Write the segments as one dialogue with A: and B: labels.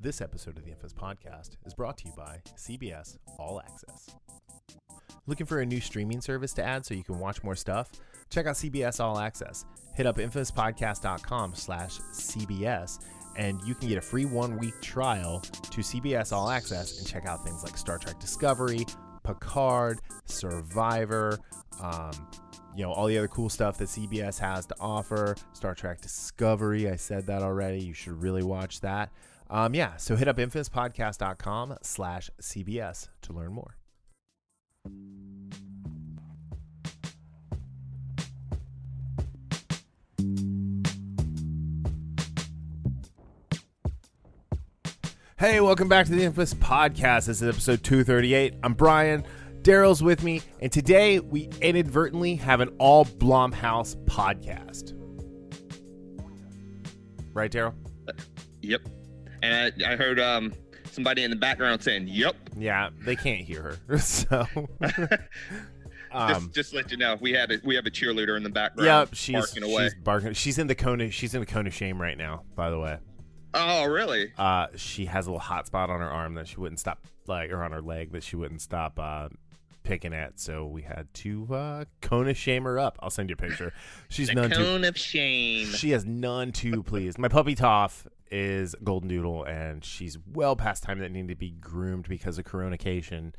A: This episode of the Infamous Podcast is brought to you by CBS All Access. Looking for a new streaming service to add so you can watch more stuff? Check out CBS All Access. Hit up infamouspodcast.com/CBS and you can get a free 1-week trial to CBS All Access and check out things like Star Trek Discovery, Picard, Survivor, all the other cool stuff that CBS has to offer. Star Trek Discovery, I said that already. You should really watch that. So hit up infamouspodcast.com/CBS to learn more. Hey, welcome back to the Infamous Podcast. This is episode 238. I'm Brian. Daryl's with me, and today we inadvertently have an all Blumhouse podcast. Right, Daryl?
B: Yep. And I heard somebody in the background saying, "Yep." Yeah,
A: they can't hear her, so
B: just let you know, we have a cheerleader in the background.
A: Yep,
B: barking away.
A: She's barking. She's in the cone of shame right now. By the way.
B: Oh, really?
A: She has a little hot spot on her arm that she wouldn't stop, or on her leg that she wouldn't stop picking at. So we had to cone of shame her up. I'll send you a picture. She's none
B: cone of shame.
A: She is none too pleased. My puppy Toph is golden doodle, and she's well past time that needed to be groomed because of coronation.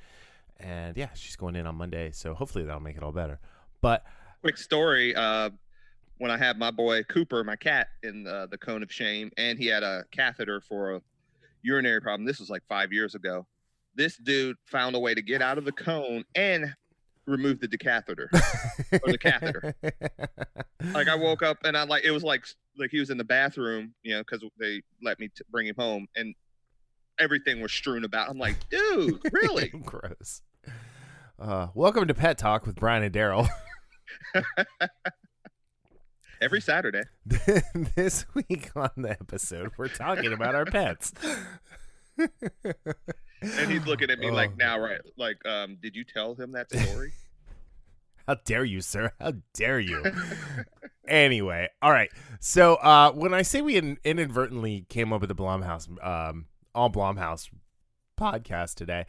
A: And yeah, she's going in on Monday, so hopefully that'll make it all better. But
B: quick story. When I had my boy Cooper, my cat, in the cone of shame, and he had a catheter for a urinary problem. This was like 5 years ago. This dude found a way to get out of the cone and remove the decatheter or the catheter. Like, I woke up and it was like he was in the bathroom, because they let me bring him home, and everything was strewn about. I'm like, dude, really?
A: Gross. Welcome to Pet Talk with Brian and Daryl.
B: Every Saturday.
A: This week on the episode, we're talking about our pets.
B: And he's looking at me like, now, right? Like, did you tell him that story?
A: How dare you, sir? How dare you? Anyway, all right. So when I say we inadvertently came up with the Blumhouse, all Blumhouse podcast today,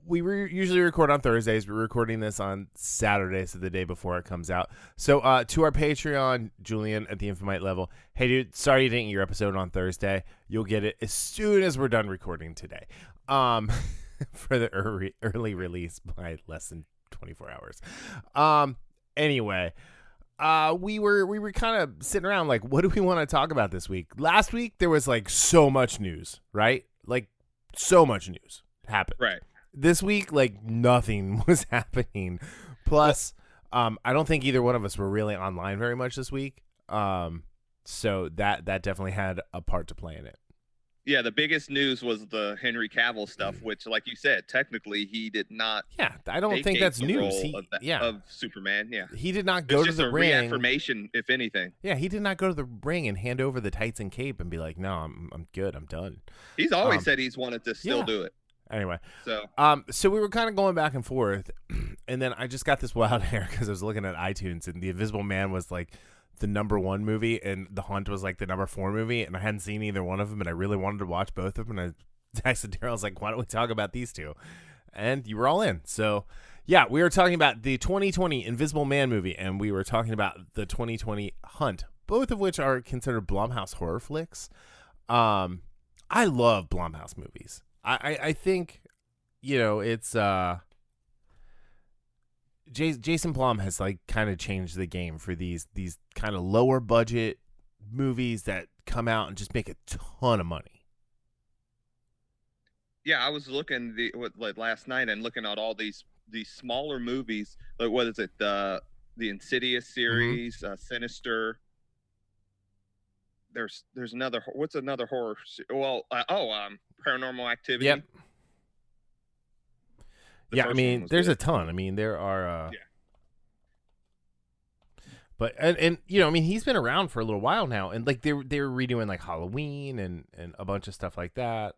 A: we usually record on Thursdays. We're recording this on Saturday, so the day before it comes out. So to our Patreon, Julian at the Infamite level, hey, dude, sorry you didn't get your episode on Thursday. You'll get it as soon as we're done recording today for the early release by less than 24 hours. Anyway, we were kind of sitting around like, what do we want to talk about this week? Last week, there was like so much news, right? Like so much news happened.
B: Right.
A: This week, like, nothing was happening. Plus, I don't think either one of us were really online very much this week. So that definitely had a part to play in it.
B: Yeah, the biggest news was the Henry Cavill stuff, which, like you said, technically he did not.
A: Yeah, I don't think that's news.
B: Of Superman. Yeah,
A: he did not go to the ring.
B: Reaffirmation, if anything.
A: Yeah, he did not go to the ring and hand over the tights and cape and be like, "No, I'm good. I'm done."
B: He's always said he's wanted to still do it.
A: Anyway,
B: so
A: we were kind of going back and forth, and then I just got this wild hair because I was looking at iTunes, and The Invisible Man was like the #1 movie, and The Hunt was like the #4 movie, and I hadn't seen either one of them, and I really wanted to watch both of them, and I texted Daryl, I was like, why don't we talk about these two? And you were all in. So, yeah, we were talking about the 2020 Invisible Man movie, and we were talking about the 2020 Hunt, both of which are considered Blumhouse horror flicks. I love Blumhouse movies. I think, it's Jason Blum has like kind of changed the game for these kind of lower budget movies that come out and just make a ton of money.
B: Yeah, I was looking last night and looking at all these smaller movies. Like, what is it? The Insidious series, Sinister. There's another. What's another horror? Well, Paranormal Activity.
A: Yep. Yeah, I mean, there's a ton. I mean, there are. But and he's been around for a little while now, and like they were redoing like Halloween and a bunch of stuff like that.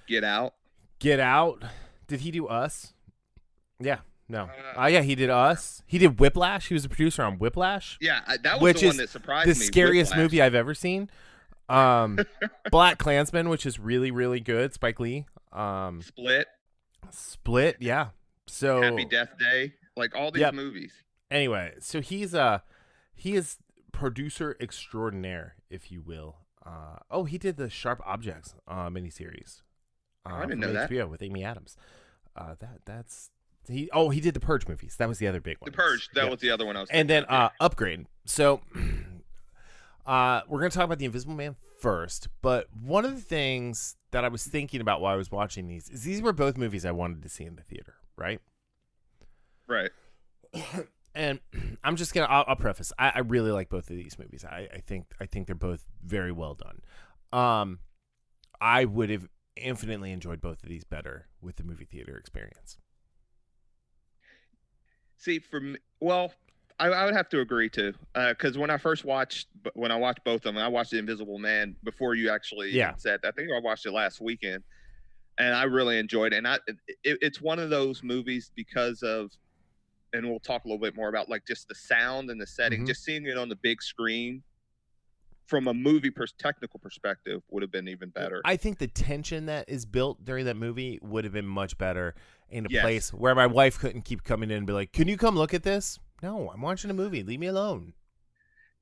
B: Get Out.
A: Did he do Us? Yeah. No. Yeah, he did Us. He did Whiplash. He was a producer on Whiplash.
B: Yeah, that was the one that surprised me.
A: The scariest
B: Whiplash.
A: movie I've ever seen. Black Klansman, which is really, really good. Spike Lee. Split, yeah. So
B: Happy Death Day, like all these movies.
A: Anyway, so he is producer extraordinaire, if you will. He did the Sharp Objects miniseries.
B: I didn't know that.
A: HBO with Amy Adams. He did the Purge movies. That was the other big one.
B: The Purge, that was the other one I was
A: thinking. And then Upgrade. So we're going to talk about The Invisible Man first, but one of the things that I was thinking about while I was watching these is these were both movies I wanted to see in the theater, right?
B: Right.
A: And I'm just gonna. I'll preface. I really like both of these movies. I think they're both very well done. I would have infinitely enjoyed both of these better with the movie theater experience.
B: See, for me, well, I would have to agree too, because when I watched both of them, I watched The Invisible Man before you actually said. I think I watched it last weekend, and I really enjoyed it. And it's one of those movies because of. And we'll talk a little bit more about like just the sound and the setting. Mm-hmm. Just seeing it on the big screen from a movie technical perspective would have been even better.
A: I think the tension that is built during that movie would have been much better in a place where my wife couldn't keep coming in and be like, "Can you come look at this?" No, I'm watching a movie. Leave me alone.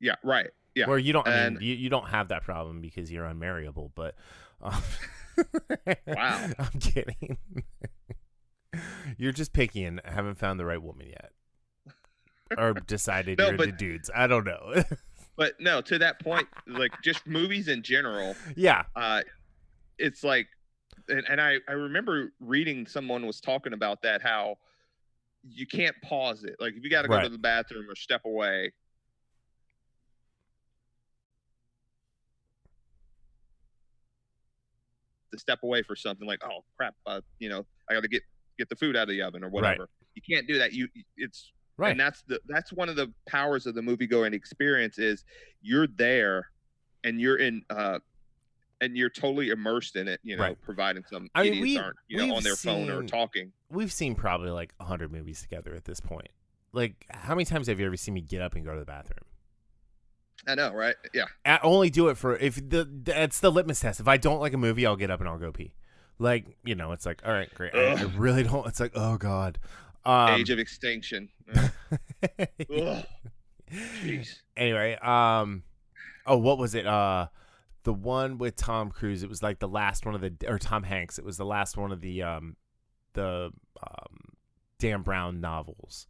B: Yeah, right. Yeah.
A: Where you don't, you don't have that problem because you're unmarriable. But
B: wow,
A: I'm kidding. You're just picky and haven't found the right woman yet. Or decided you're into dudes. I don't know.
B: But no, to that point, like just movies in general.
A: Yeah.
B: It's like, and I remember reading someone was talking about that, how you can't pause it. Like if you got to go to the bathroom or step away. To step away for something like, oh crap, I got to get the food out of the oven or whatever. You can't do that. It's right. And that's one of the powers of the movie going experience is you're there and you're in and you're totally immersed in it, providing some idiots aren't, on their phone or talking.
A: We've seen probably like 100 movies together at this point. Like how many times have you ever seen me get up and go to the bathroom?
B: I know, right? Yeah.
A: I only do it for it's the litmus test. If I don't like a movie, I'll get up and I'll go pee. Like, it's like, all right, great. I really don't. It's like, oh, God.
B: Age of Extinction. Jeez.
A: Anyway, what was it? The one with Tom Cruise. It was like the last one or Tom Hanks. It was the last one of the Dan Brown novels.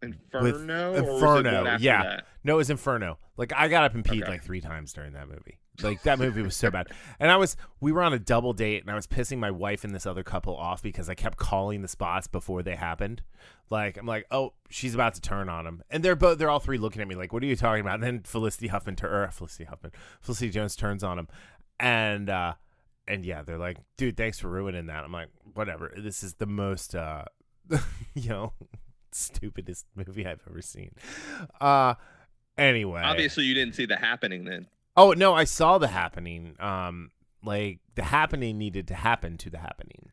B: Inferno?
A: Inferno, yeah. That? No, it was Inferno. Like, I got up and peed like 3 times during that movie. Like, that movie was so bad. And we were on a double date, and I was pissing my wife and this other couple off because I kept calling the spots before they happened. Like, I'm like, oh, she's about to turn on him. And they're all three looking at me like, what are you talking about? And then Felicity Jones turns on him. And yeah, they're like, dude, thanks for ruining that. I'm like, whatever. This is the most, stupidest movie I've ever seen. Anyway.
B: Obviously, you didn't see The Happening then.
A: Oh, no, I saw The Happening. Like, The Happening needed to happen to The Happening.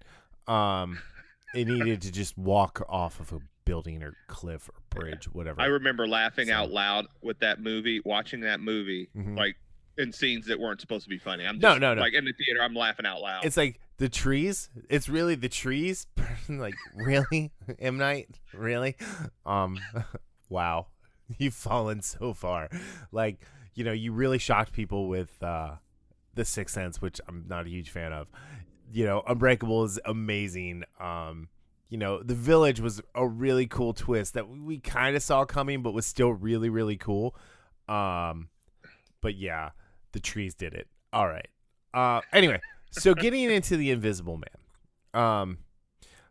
A: It needed to just walk off of a building or cliff or bridge, whatever.
B: I remember laughing out loud with that movie, watching that movie, like, in scenes that weren't supposed to be funny. I'm just,
A: no.
B: Like, in the theater, I'm laughing out loud.
A: It's like, the trees? It's really the trees? Like, really? M. Night? Really? Wow. You've fallen so far. Like, you really shocked people with The Sixth Sense, which I'm not a huge fan of. Unbreakable is amazing. The Village was a really cool twist that we kind of saw coming, but was still really, really cool. But yeah, the trees did it. All right. Anyway, so getting into The Invisible Man.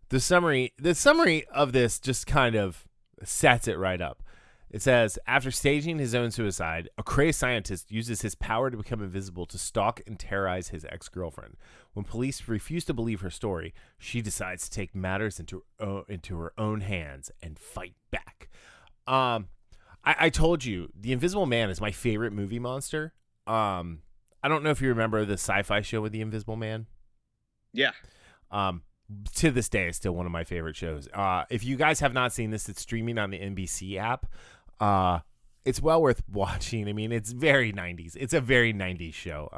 A: The summary of this just kind of sets it right up. It says, after staging his own suicide, a crazed scientist uses his power to become invisible to stalk and terrorize his ex-girlfriend. When police refuse to believe her story, she decides to take matters into her own hands and fight back. I told you, The Invisible Man is my favorite movie monster. I don't know if you remember the sci-fi show with The Invisible Man.
B: Yeah.
A: To this day, it's still one of my favorite shows. If you guys have not seen this, it's streaming on the NBC app. it's well worth watching. I mean, it's very 90s. It's a very 90s show.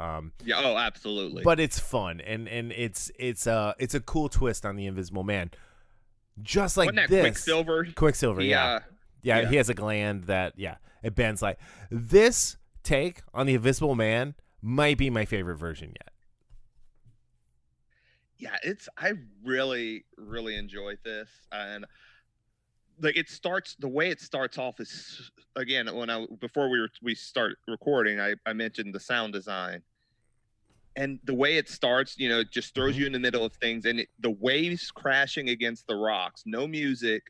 B: Yeah. Oh, absolutely.
A: But it's fun, and it's a cool twist on the Invisible Man. Just like
B: Wasn't that
A: this,
B: Quicksilver,
A: yeah. He has a gland that it bends like this. Take on the Invisible Man might be my favorite version yet.
B: Yeah, I really, really enjoyed this, and like the way it starts off is, again, before we start recording, I mentioned the sound design, and the way it starts, it just throws you in the middle of things, and the waves crashing against the rocks, no music,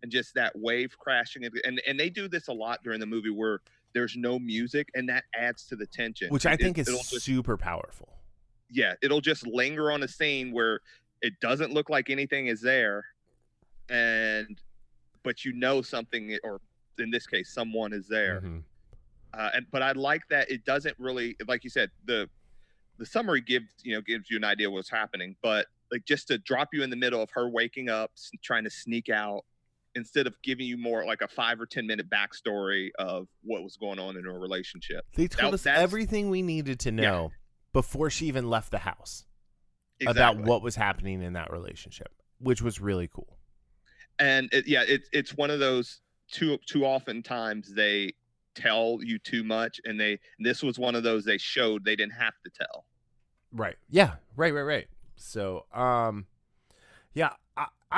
B: and just that wave crashing, and they do this a lot during the movie where there's no music, and that adds to the tension,
A: which I think is super powerful.
B: Yeah, it'll just linger on a scene where it doesn't look like anything is there, but something, or in this case, someone is there. But I like that it doesn't really, like you said, the summary gives you an idea of what's happening, but like just to drop you in the middle of her waking up, trying to sneak out, instead of giving you more like a 5 or 10 minute backstory of what was going on in her relationship.
A: They told us everything we needed to know before she even left the house about what was happening in that relationship, which was really cool.
B: And it's one of those too often times they tell you too much, and this was one of those they showed they didn't have to tell.
A: Right. Yeah. Right. So, I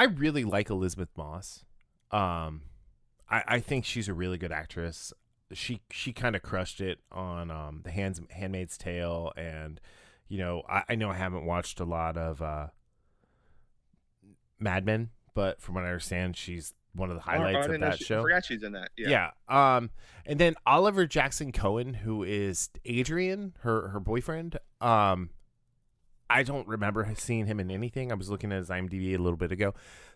A: really like Elizabeth Moss. I think she's a really good actress. She kind of crushed it on The Handmaid's Tale, and I know I haven't watched a lot of Mad Men, but from what I understand, she's one of the highlights of that show.
B: I forgot she's in that.
A: Yeah. And then Oliver Jackson Cohen, who is Adrian, her boyfriend. I don't remember seeing him in anything. I was looking at his IMDb a little bit ago.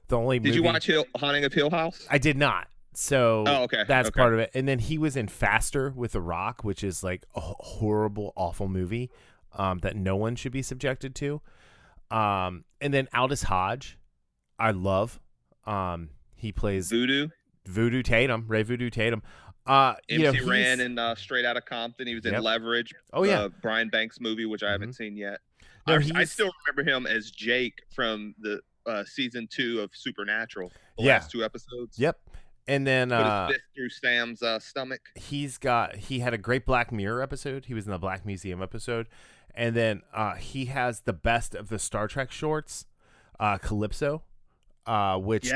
A: Did you watch Haunting of Hill House? I did not. So
B: okay.
A: That's part of it. And then he was in Faster with The Rock, which is like a horrible, awful movie that no one should be subjected to. And then Aldous Hodge, I love. He plays Ray Voodoo Tatum.
B: MC Ran in Straight Outta Compton. He was in Leverage.
A: Oh yeah,
B: Brian Banks movie, which I haven't seen yet. No, I still remember him as Jake from the season 2 of Supernatural. The last 2 episodes.
A: Yep. And then
B: put his fist through Sam's stomach.
A: He had a great Black Mirror episode. He was in the Black Museum episode. And then he has the best of the Star Trek shorts, Calypso, which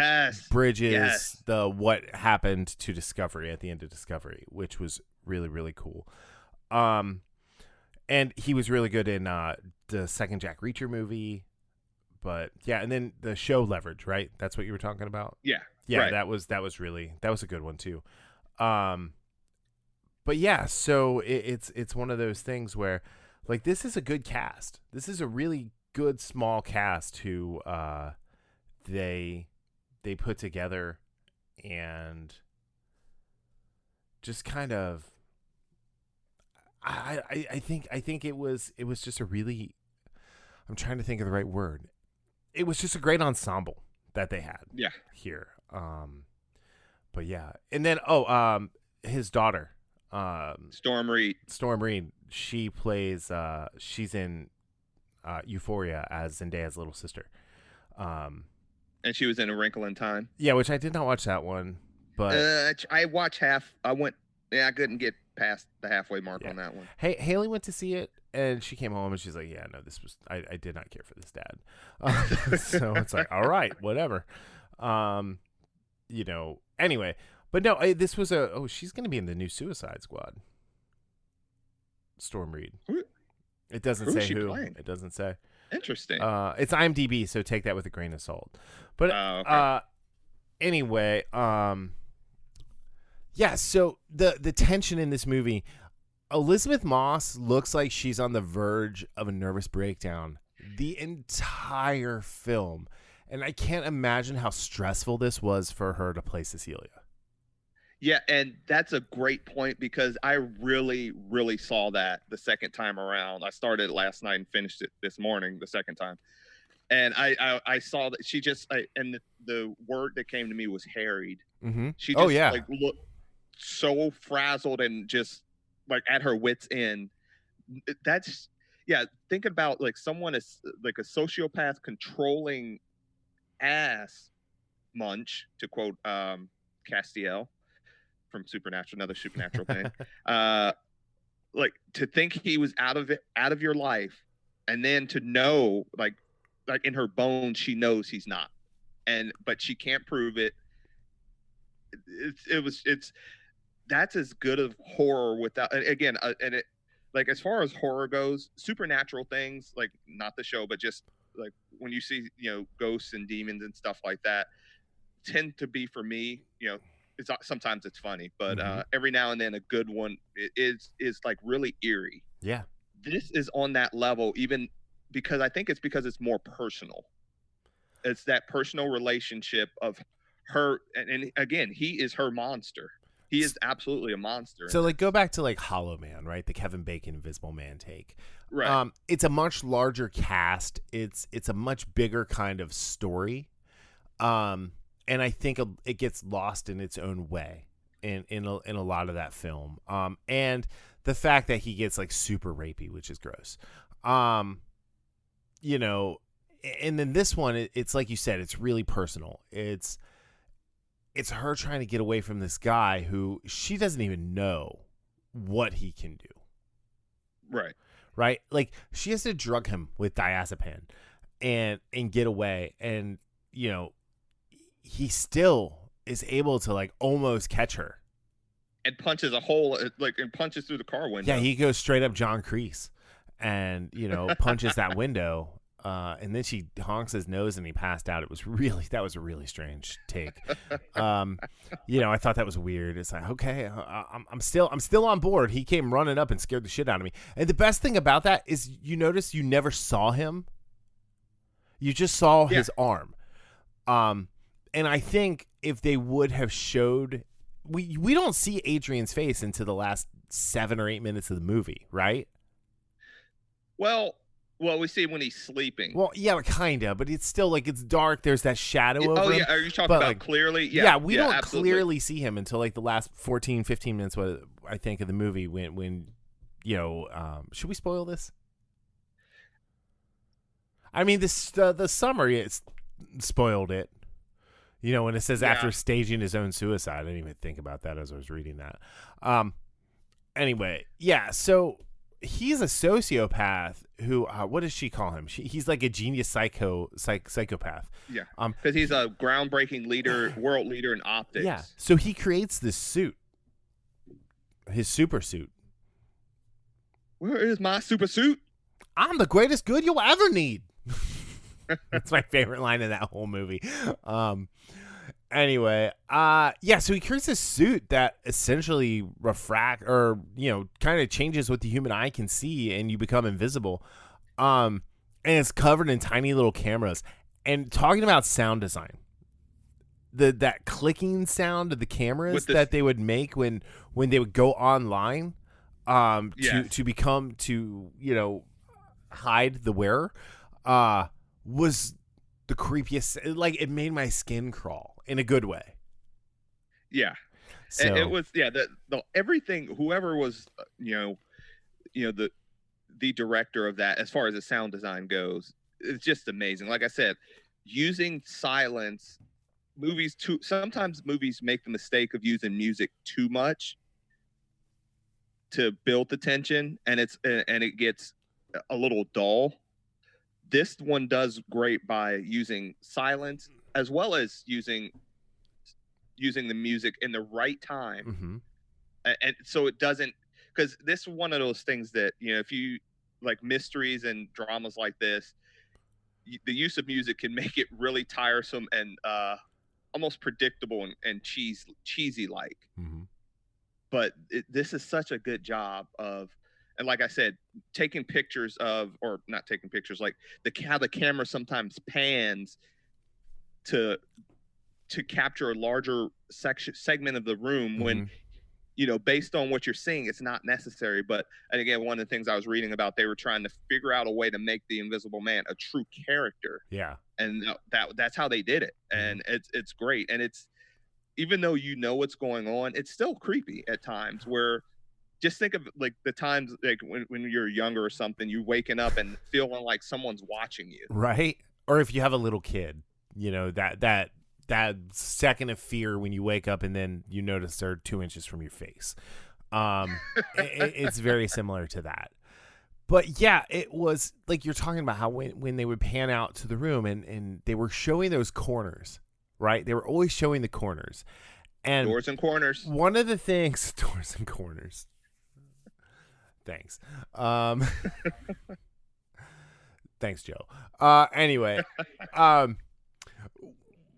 A: bridges the what happened to Discovery at the end of Discovery, which was really, really cool. And he was really good in the second Jack Reacher movie. But and then the show Leverage, right? That's what you were talking about?
B: Yeah.
A: Right. that was a good one too. But so it's one of those things where like this is a good cast. This is a really good small cast who they put together and just kind of I think it was just a really, I'm trying to think of the right word. It was just a great ensemble that they had here. But and then his daughter,
B: Storm Reed,
A: she plays she's in Euphoria as Zendaya's little sister.
B: And she was in A Wrinkle in Time.
A: Yeah, which I did not watch that one, but
B: I watched half. I couldn't get past the halfway mark on that one.
A: Hey, Haley went to see it, and she came home and she's like, "Yeah, no, this was I did not care for this, Dad." So it's like, all right, whatever. Anyway, but no, this was she's gonna be in the new Suicide Squad. Storm Reed. It doesn't say who.
B: Playing?
A: It doesn't say.
B: Interesting.
A: It's IMDb, so take that with a grain of salt. But anyway, so the tension in this movie, Elizabeth Moss looks like she's on the verge of a nervous breakdown the entire film. And I can't imagine how stressful this was for her to play Cecilia.
B: Yeah, and that's a great point because I really, really saw that the second time around. I started last night and finished it this morning the second time. And I saw that she just and the word that came to me was harried.
A: Mm-hmm.
B: She just so frazzled and just like at her wits end. That's yeah. Think about like someone is like a sociopath controlling ass munch, to quote Castiel from Supernatural, another Supernatural thing. Like to think he was out of your life, and then to know like in her bones she knows he's not, but she can't prove it. It's that's as good of horror without, and again, and it, like as far as horror goes, supernatural things, like not the show, but just like when you see, you know, ghosts and demons and stuff like that, tend to be, for me, you know, it's sometimes it's funny, but every now and then a good one is like really eerie.
A: Yeah.
B: This is on that level, even because I think it's because it's more personal. It's that personal relationship of her, and again, he is her monster. He is absolutely a monster.
A: So like go back to like Hollow Man, right? The Kevin Bacon Invisible Man take.
B: Right.
A: It's a much larger cast. It's a much bigger kind of story. And I think it gets lost in its own way in a lot of that film. And the fact that he gets like super rapey, which is gross. You know, and then this one, it's like you said, it's really personal. It's her trying to get away from this guy who she doesn't even know what he can do.
B: Right.
A: Right? Like she has to drug him with diazepam and get away. And, you know, he still is able to like almost catch her.
B: And punches a hole, like, and punches through the car window.
A: Yeah, he goes straight up John Kreese and, you know, punches that window. And then she honks his nose and he passed out. That was a really strange take. You know, I thought that was weird. It's like, okay, I'm still on board. He came running up and scared the shit out of me. And the best thing about that is you notice you never saw him. You just saw his arm. And I think if they would have showed, we don't see Adrian's face into the last 7 or 8 minutes of the movie, right?
B: Well, we see when he's sleeping.
A: Well, yeah, kind of, but it's still like it's dark. There's that shadow over him.
B: Oh, yeah. Are you talking about like, clearly?
A: Yeah, we don't absolutely clearly see him until like the last 14, 15 minutes, I think, of the movie when you know, should we spoil this? I mean, the summary it's spoiled it. You know, when it says after staging his own suicide, I didn't even think about that as I was reading that. Anyway, yeah, so he's a sociopath who, what does she call him? He's like a genius psychopath.
B: Yeah, because he's a groundbreaking leader, world leader in optics.
A: Yeah, so he creates this suit, his super suit.
B: Where is my super suit?
A: I'm the greatest good you'll ever need. That's my favorite line in that whole movie. Anyway, so he creates this suit that essentially refract or, you know, kind of changes what the human eye can see and you become invisible. And it's covered in tiny little cameras. And talking about sound design, that clicking sound of the cameras that they would make when they would go online, to become, to, you know, hide the wearer, was the creepiest. Like, it made my skin crawl in a good way.
B: Yeah. So it was, the everything, whoever was, you know, the director of that, as far as the sound design goes, it's just amazing. Like I said, using silence, sometimes movies make the mistake of using music too much to build the tension, and it gets a little dull. This one does great by using silence as well as using the music in the right time. And so it doesn't, because this is one of those things that, you know, if you like mysteries and dramas like this, the use of music can make it really tiresome and almost predictable and cheesy like. But this is such a good job of, and like I said, taking pictures of, or not taking pictures, like how the camera sometimes pans to capture a larger segment of the room when, you know, based on what you're seeing, it's not necessary. But, and again, one of the things I was reading about, they were trying to figure out a way to make the Invisible Man a true character.
A: Yeah.
B: And that's how they did it. And it's great. And it's, even though you know what's going on, it's still creepy at times. Where just think of like the times like when you're younger or something, you waking up and feeling like someone's watching you.
A: Right? Or if you have a little kid, you know, that second of fear when you wake up and then you notice they're 2 inches from your face. It's very similar to that. But yeah, it was like you're talking about how when they would pan out to the room and they were showing those corners, right? They were always showing the corners. And
B: doors and corners.
A: One of the things, doors and corners. Thanks. Thanks, Joe. Anyway,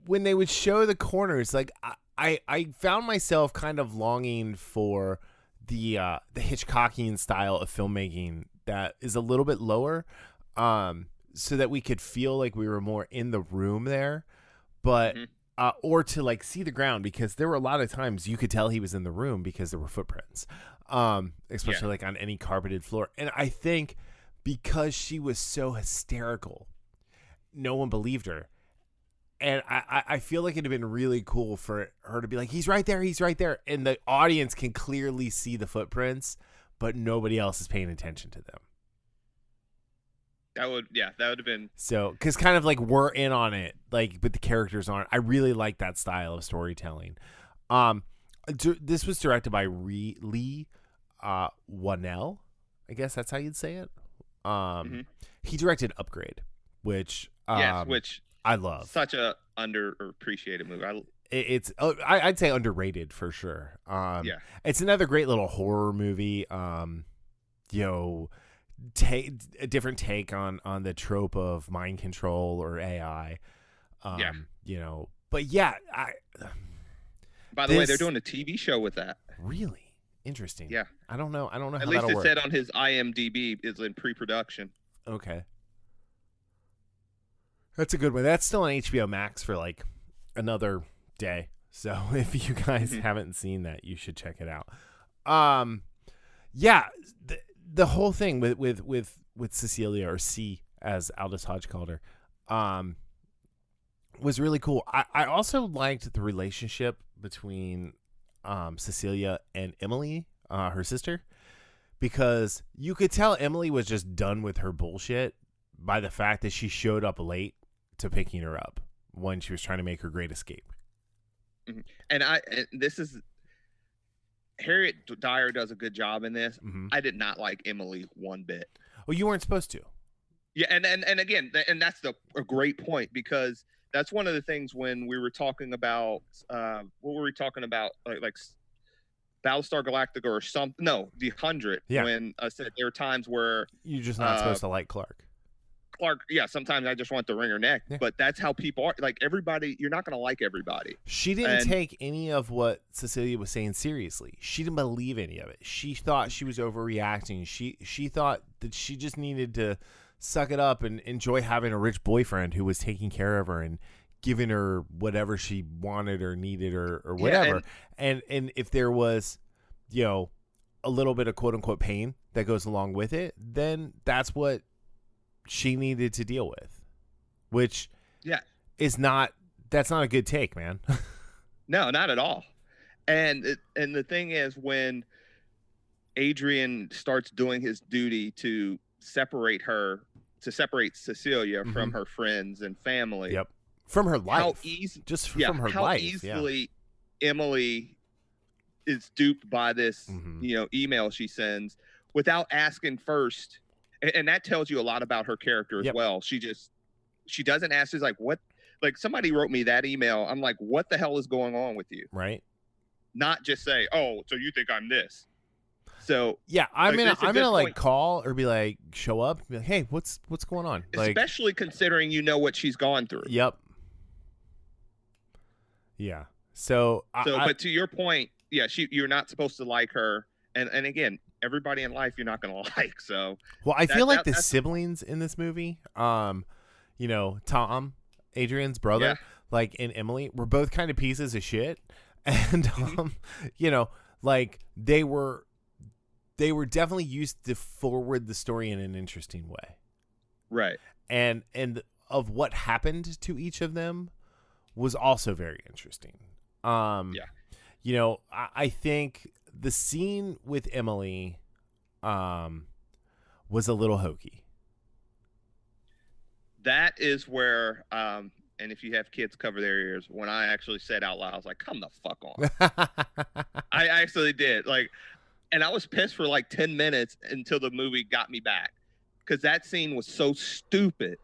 A: when they would show the corners, like I found myself kind of longing for the Hitchcockian style of filmmaking that is a little bit lower, so that we could feel like we were more in the room there, but or to like see the ground, because there were a lot of times you could tell he was in the room because there were footprints, especially like on any carpeted floor. And I think because she was so hysterical, no one believed her. And I feel like it'd have been really cool for her to be like, he's right there. And the audience can clearly see the footprints, but nobody else is paying attention to them.
B: That would have been.
A: So, because kind of like we're in on it, like, but the characters aren't. I really like that style of storytelling. This was directed by Lee Whannell. I guess that's how you'd say it. He directed Upgrade, which I love.
B: Such a underappreciated movie.
A: I'd say underrated for sure. It's another great little horror movie. A different take on the trope of mind control or AI. But yeah,
B: by the way, they're doing a TV show with that.
A: Really interesting.
B: Yeah,
A: I don't know. How
B: at least it
A: work.
B: said on his IMDb is in pre-production.
A: Okay. That's a good one. That's still on HBO Max for like another day. So if you guys haven't seen that, you should check it out. The whole thing with Cecilia, or C as Aldous Hodge called her, was really cool. I also liked the relationship between Cecilia and Emily, her sister, because you could tell Emily was just done with her bullshit by the fact that she showed up late to picking her up when she was trying to make her great escape.
B: And this is Harriet Dyer does a good job in this. I did not like Emily one bit.
A: Well, you weren't supposed to.
B: Yeah, and again, and that's a great point, because that's one of the things when we were talking about what were we talking about, like Battlestar Galactica or something? No, the 100.
A: Yeah.
B: When I said there are times where
A: you're just not supposed to like Clark.
B: Yeah, sometimes I just want to wring her neck, but that's how people are. Like everybody, you're not going to like everybody.
A: She didn't take any of what Cecilia was saying seriously. She didn't believe any of it. She thought she was overreacting. She thought that she just needed to suck it up and enjoy having a rich boyfriend who was taking care of her and giving her whatever she wanted or needed or whatever. And if there was, a little bit of quote unquote pain that goes along with it, then that's what she needed to deal with, which that's not a good take, man.
B: No, not at all. And the thing is, when Adrian starts doing his duty to separate Cecilia from her friends and family,
A: from her life, from her life,
B: how easily Emily is duped by this email she sends without asking first. And that tells you a lot about her character as well. She doesn't ask. She's like, what? Like, somebody wrote me that email. I'm like, what the hell is going on with you?
A: Right.
B: Not just say, oh, so you think I'm this. So
A: yeah, I'm gonna like call or be like, show up, be like, hey, what's going on?
B: Especially considering what she's gone through.
A: Yep. Yeah. So
B: but to your point, you're not supposed to like her, and again, everybody in life you're not going to like. So
A: I feel like the siblings in this movie, Tom, Adrian's brother, like, and Emily, were both kind of pieces of shit, and like they were definitely used to forward the story in an interesting way,
B: right?
A: And of what happened to each of them was also very interesting.
B: Yeah.
A: You know, I think the scene with Emily was a little hokey.
B: That is where, and if you have kids, cover their ears. When I actually said out loud, I was like, "Come the fuck on!" I actually did. Like, and I was pissed for like 10 minutes until the movie got me back, because that scene was so stupid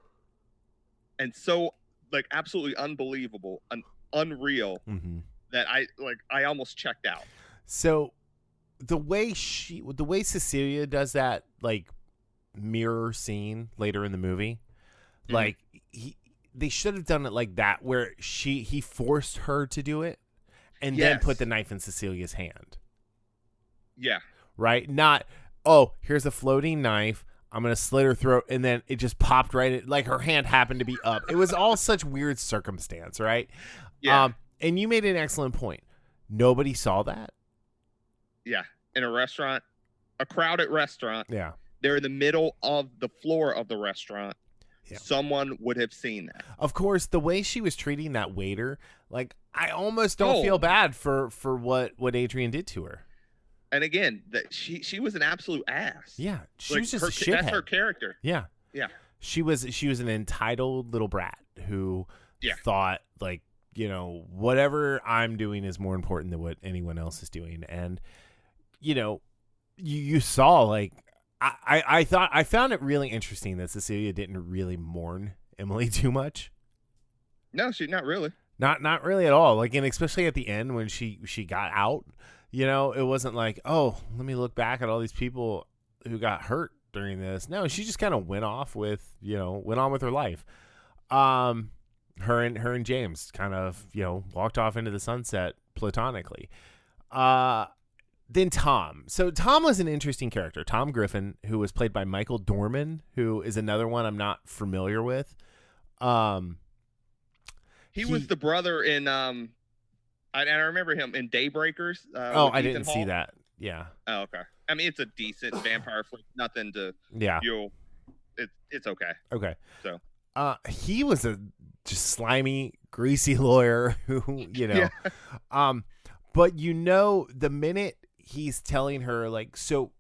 B: and so like absolutely unbelievable and unreal that I almost checked out.
A: So the way Cecilia does that like mirror scene later in the movie, like they should have done it like that, where he forced her to do it and then put the knife in Cecilia's hand.
B: Yeah.
A: Right? Not, oh, here's a floating knife, I'm going to slit her throat, and then it just popped right in, like her hand happened to be up. It was all such weird circumstance, right?
B: Yeah.
A: And you made an excellent point. Nobody saw that.
B: Yeah. In a restaurant, a crowded restaurant.
A: Yeah.
B: They're in the middle of the floor of the restaurant. Yeah. Someone would have seen that.
A: Of course, the way she was treating that waiter, like I almost don't feel bad for what Adrian did to her.
B: And again, that she was an absolute ass.
A: Yeah, she was just a shithead.
B: That's her character.
A: Yeah,
B: yeah.
A: She was an entitled little brat who thought like, you know, whatever I'm doing is more important than what anyone else is doing. And you know, you saw like I found it really interesting that Cecilia didn't really mourn Emily too much.
B: No, not really.
A: Not really at all. Like, and especially at the end when she got out. You know, it wasn't like, oh, let me look back at all these people who got hurt during this. No, she just kind of went on with her life. Her and James kind of, you know, walked off into the sunset platonically. Then Tom. So Tom was an interesting character. Tom Griffin, who was played by Michael Dorman, who is another one I'm not familiar with.
B: He was the brother in I remember him in Daybreakers.
A: I didn't see that. Yeah.
B: Oh, okay. I mean, it's a decent vampire flick. Nothing to.
A: Yeah.
B: It's okay.
A: Okay.
B: So.
A: He was a just slimy, greasy lawyer who, you know, but you know, the minute he's telling her like, so,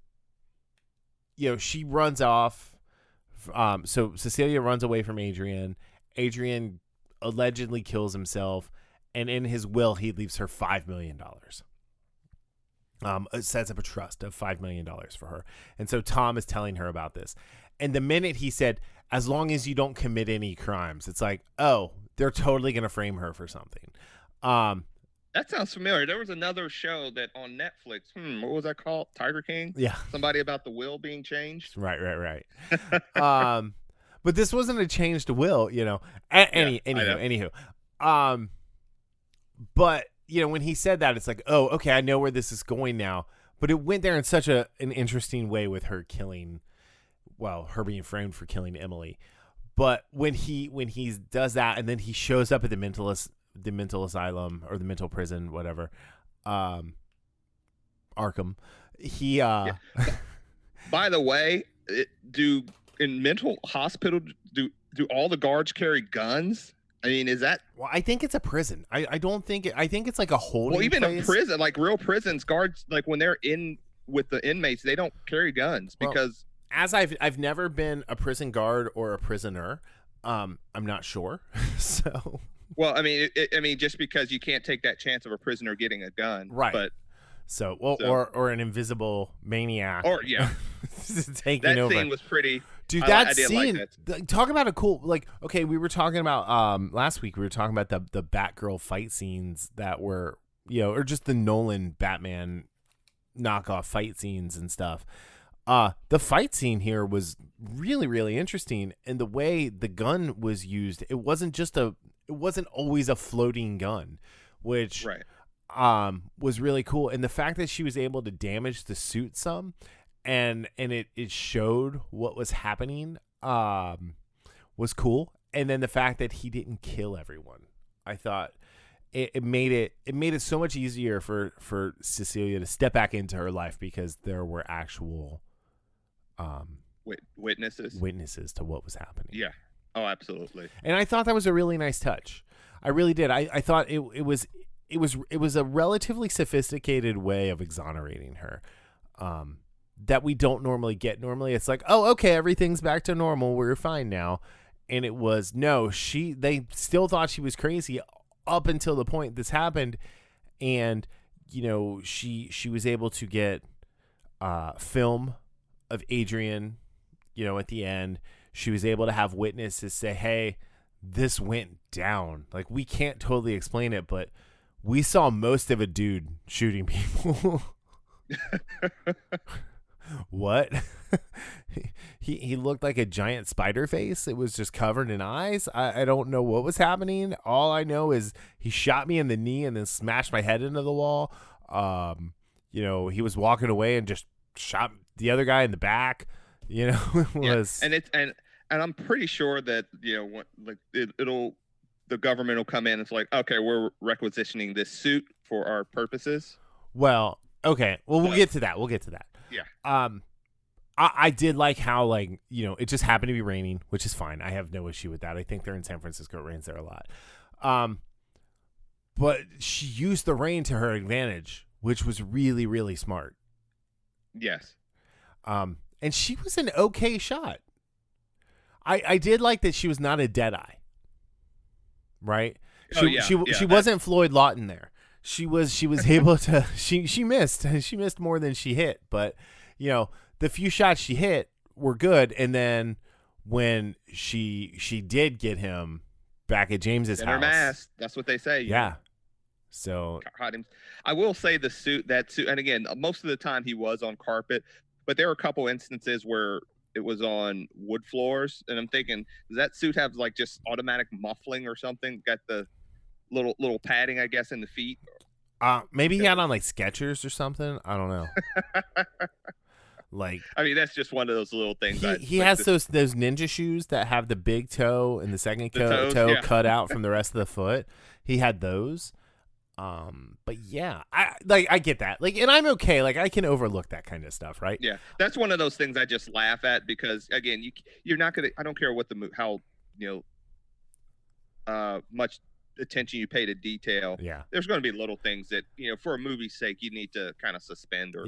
A: you know, she runs off. So Cecilia runs away from Adrian. Adrian allegedly kills himself. And in his will, he leaves her $5 million. It sets up a trust of $5 million for her. And so Tom is telling her about this. And the minute he said, as long as you don't commit any crimes, it's like, oh, they're totally going to frame her for something.
B: That sounds familiar. There was another show that on Netflix. What was that called? Tiger King?
A: Yeah.
B: Somebody about the will being changed?
A: Right. But this wasn't a changed will, you know. Anywho. But, you know, when he said that, it's like, oh, okay, I know where this is going now. But it went there in such an interesting way with her her being framed for killing Emily. But when he does that, and then he shows up at the mental asylum or the mental prison, whatever, Arkham, he.
B: By the way, in mental hospital do all the guards carry guns? I mean, is that?
A: Well, I think it's a prison. I don't think I think it's like a holding place.
B: Well, even a prison, like real prisons, guards, like when they're in with the inmates, they don't carry guns because.
A: As I've never been a prison guard or a prisoner, I'm not sure. So.
B: Well, I mean, just because you can't take that chance of a prisoner getting a gun,
A: right?
B: But.
A: Or an invisible maniac.
B: Or
A: taking
B: that
A: over.
B: Scene was pretty.
A: Dude, that scene.
B: Like that.
A: Talk about a cool. Like, okay, we were talking about last week. We were talking about the Batgirl fight scenes that were, you know, or just the Nolan Batman knockoff fight scenes and stuff. The fight scene here was really, really interesting, and the way the gun was used. It wasn't always a floating gun, which.
B: Right.
A: Was really cool, and the fact that she was able to damage the suit some, and it showed what was happening, was cool. And then the fact that he didn't kill everyone, I thought it made it so much easier for Cecilia to step back into her life, because there were actual witnesses to what was happening.
B: Yeah. Oh, absolutely.
A: And I thought that was a really nice touch. I really did. I thought it was. it was a relatively sophisticated way of exonerating her. That we don't normally get. Normally it's like, oh, okay, everything's back to normal. We're fine now. And it was, no, they still thought she was crazy up until the point this happened. And, you know, she was able to get film of Adrian, you know, at the end. She was able to have witnesses say, hey, this went down. Like, we can't totally explain it, but we saw most of a dude shooting people. What? he looked like a giant spider face. It was just covered in eyes. I don't know what was happening. All I know is he shot me in the knee and then smashed my head into the wall. You know, he was walking away and just shot the other guy in the back. You know, it was,
B: and I'm pretty sure that, you know, like the government will come in and it's like, okay, we're requisitioning this suit for our purposes.
A: Well, okay. Well, we'll get to that.
B: Yeah.
A: I did like how, like, you know, it just happened to be raining, which is fine. I have no issue with that. I think they're in San Francisco. It rains there a lot. But she used the rain to her advantage, which was really, really smart.
B: Yes.
A: And she was an okay shot. I did like that she was not a dead eye. Right? She wasn't Floyd Lawton there. She was able to she missed. She missed more than she hit, but you know, the few shots she hit were good, and then when she did get him back at James's house.
B: Her mask. That's what they say.
A: Yeah. So
B: I will say that suit, and again, most of the time he was on carpet, but there were a couple instances where it was on wood floors, and I'm thinking, does that suit have like just automatic muffling or something? Got the little padding, I guess, in the feet.
A: Maybe he had on like Skechers or something. I don't know. Like,
B: I mean, that's just one of those little things.
A: He has those ninja shoes that have the big toe and the second toe cut out from the rest of the foot. He had those. But yeah, I get that. Like, and I'm okay. Like, I can overlook that kind of stuff, right?
B: Yeah, that's one of those things I just laugh at because, again, you're not gonna. I don't care what how much attention you pay to detail.
A: Yeah,
B: there's going to be little things that, you know, for a movie's sake, you need to kind of suspend or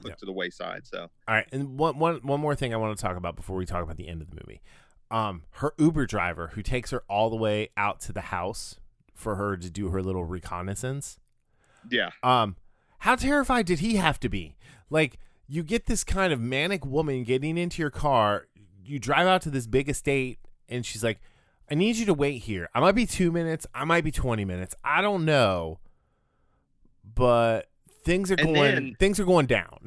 B: put to the wayside. So,
A: all right, and one more thing I want to talk about before we talk about the end of the movie. Her Uber driver who takes her all the way out to the house for her to do her little reconnaissance.
B: Yeah.
A: How terrified did he have to be? Like, you get this kind of manic woman getting into your car, you drive out to this big estate, and she's like, I need you to wait here. I might be 2 minutes. I might be 20 minutes. I don't know. But things are going down.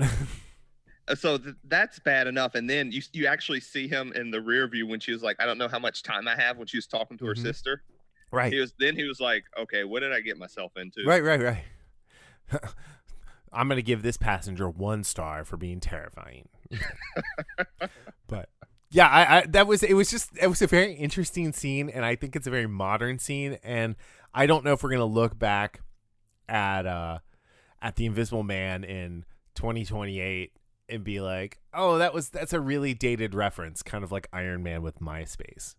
B: So that's bad enough. And then you actually see him in the rear view when she was like, I don't know how much time I have, when she was talking to her sister.
A: Right.
B: He was like, okay, what did I get myself into?
A: Right. I'm going to give this passenger 1 star for being terrifying. But yeah, it was a very interesting scene, and I think it's a very modern scene, and I don't know if we're going to look back at The Invisible Man in 2028 and be like, oh, that's a really dated reference, kind of like Iron Man with MySpace.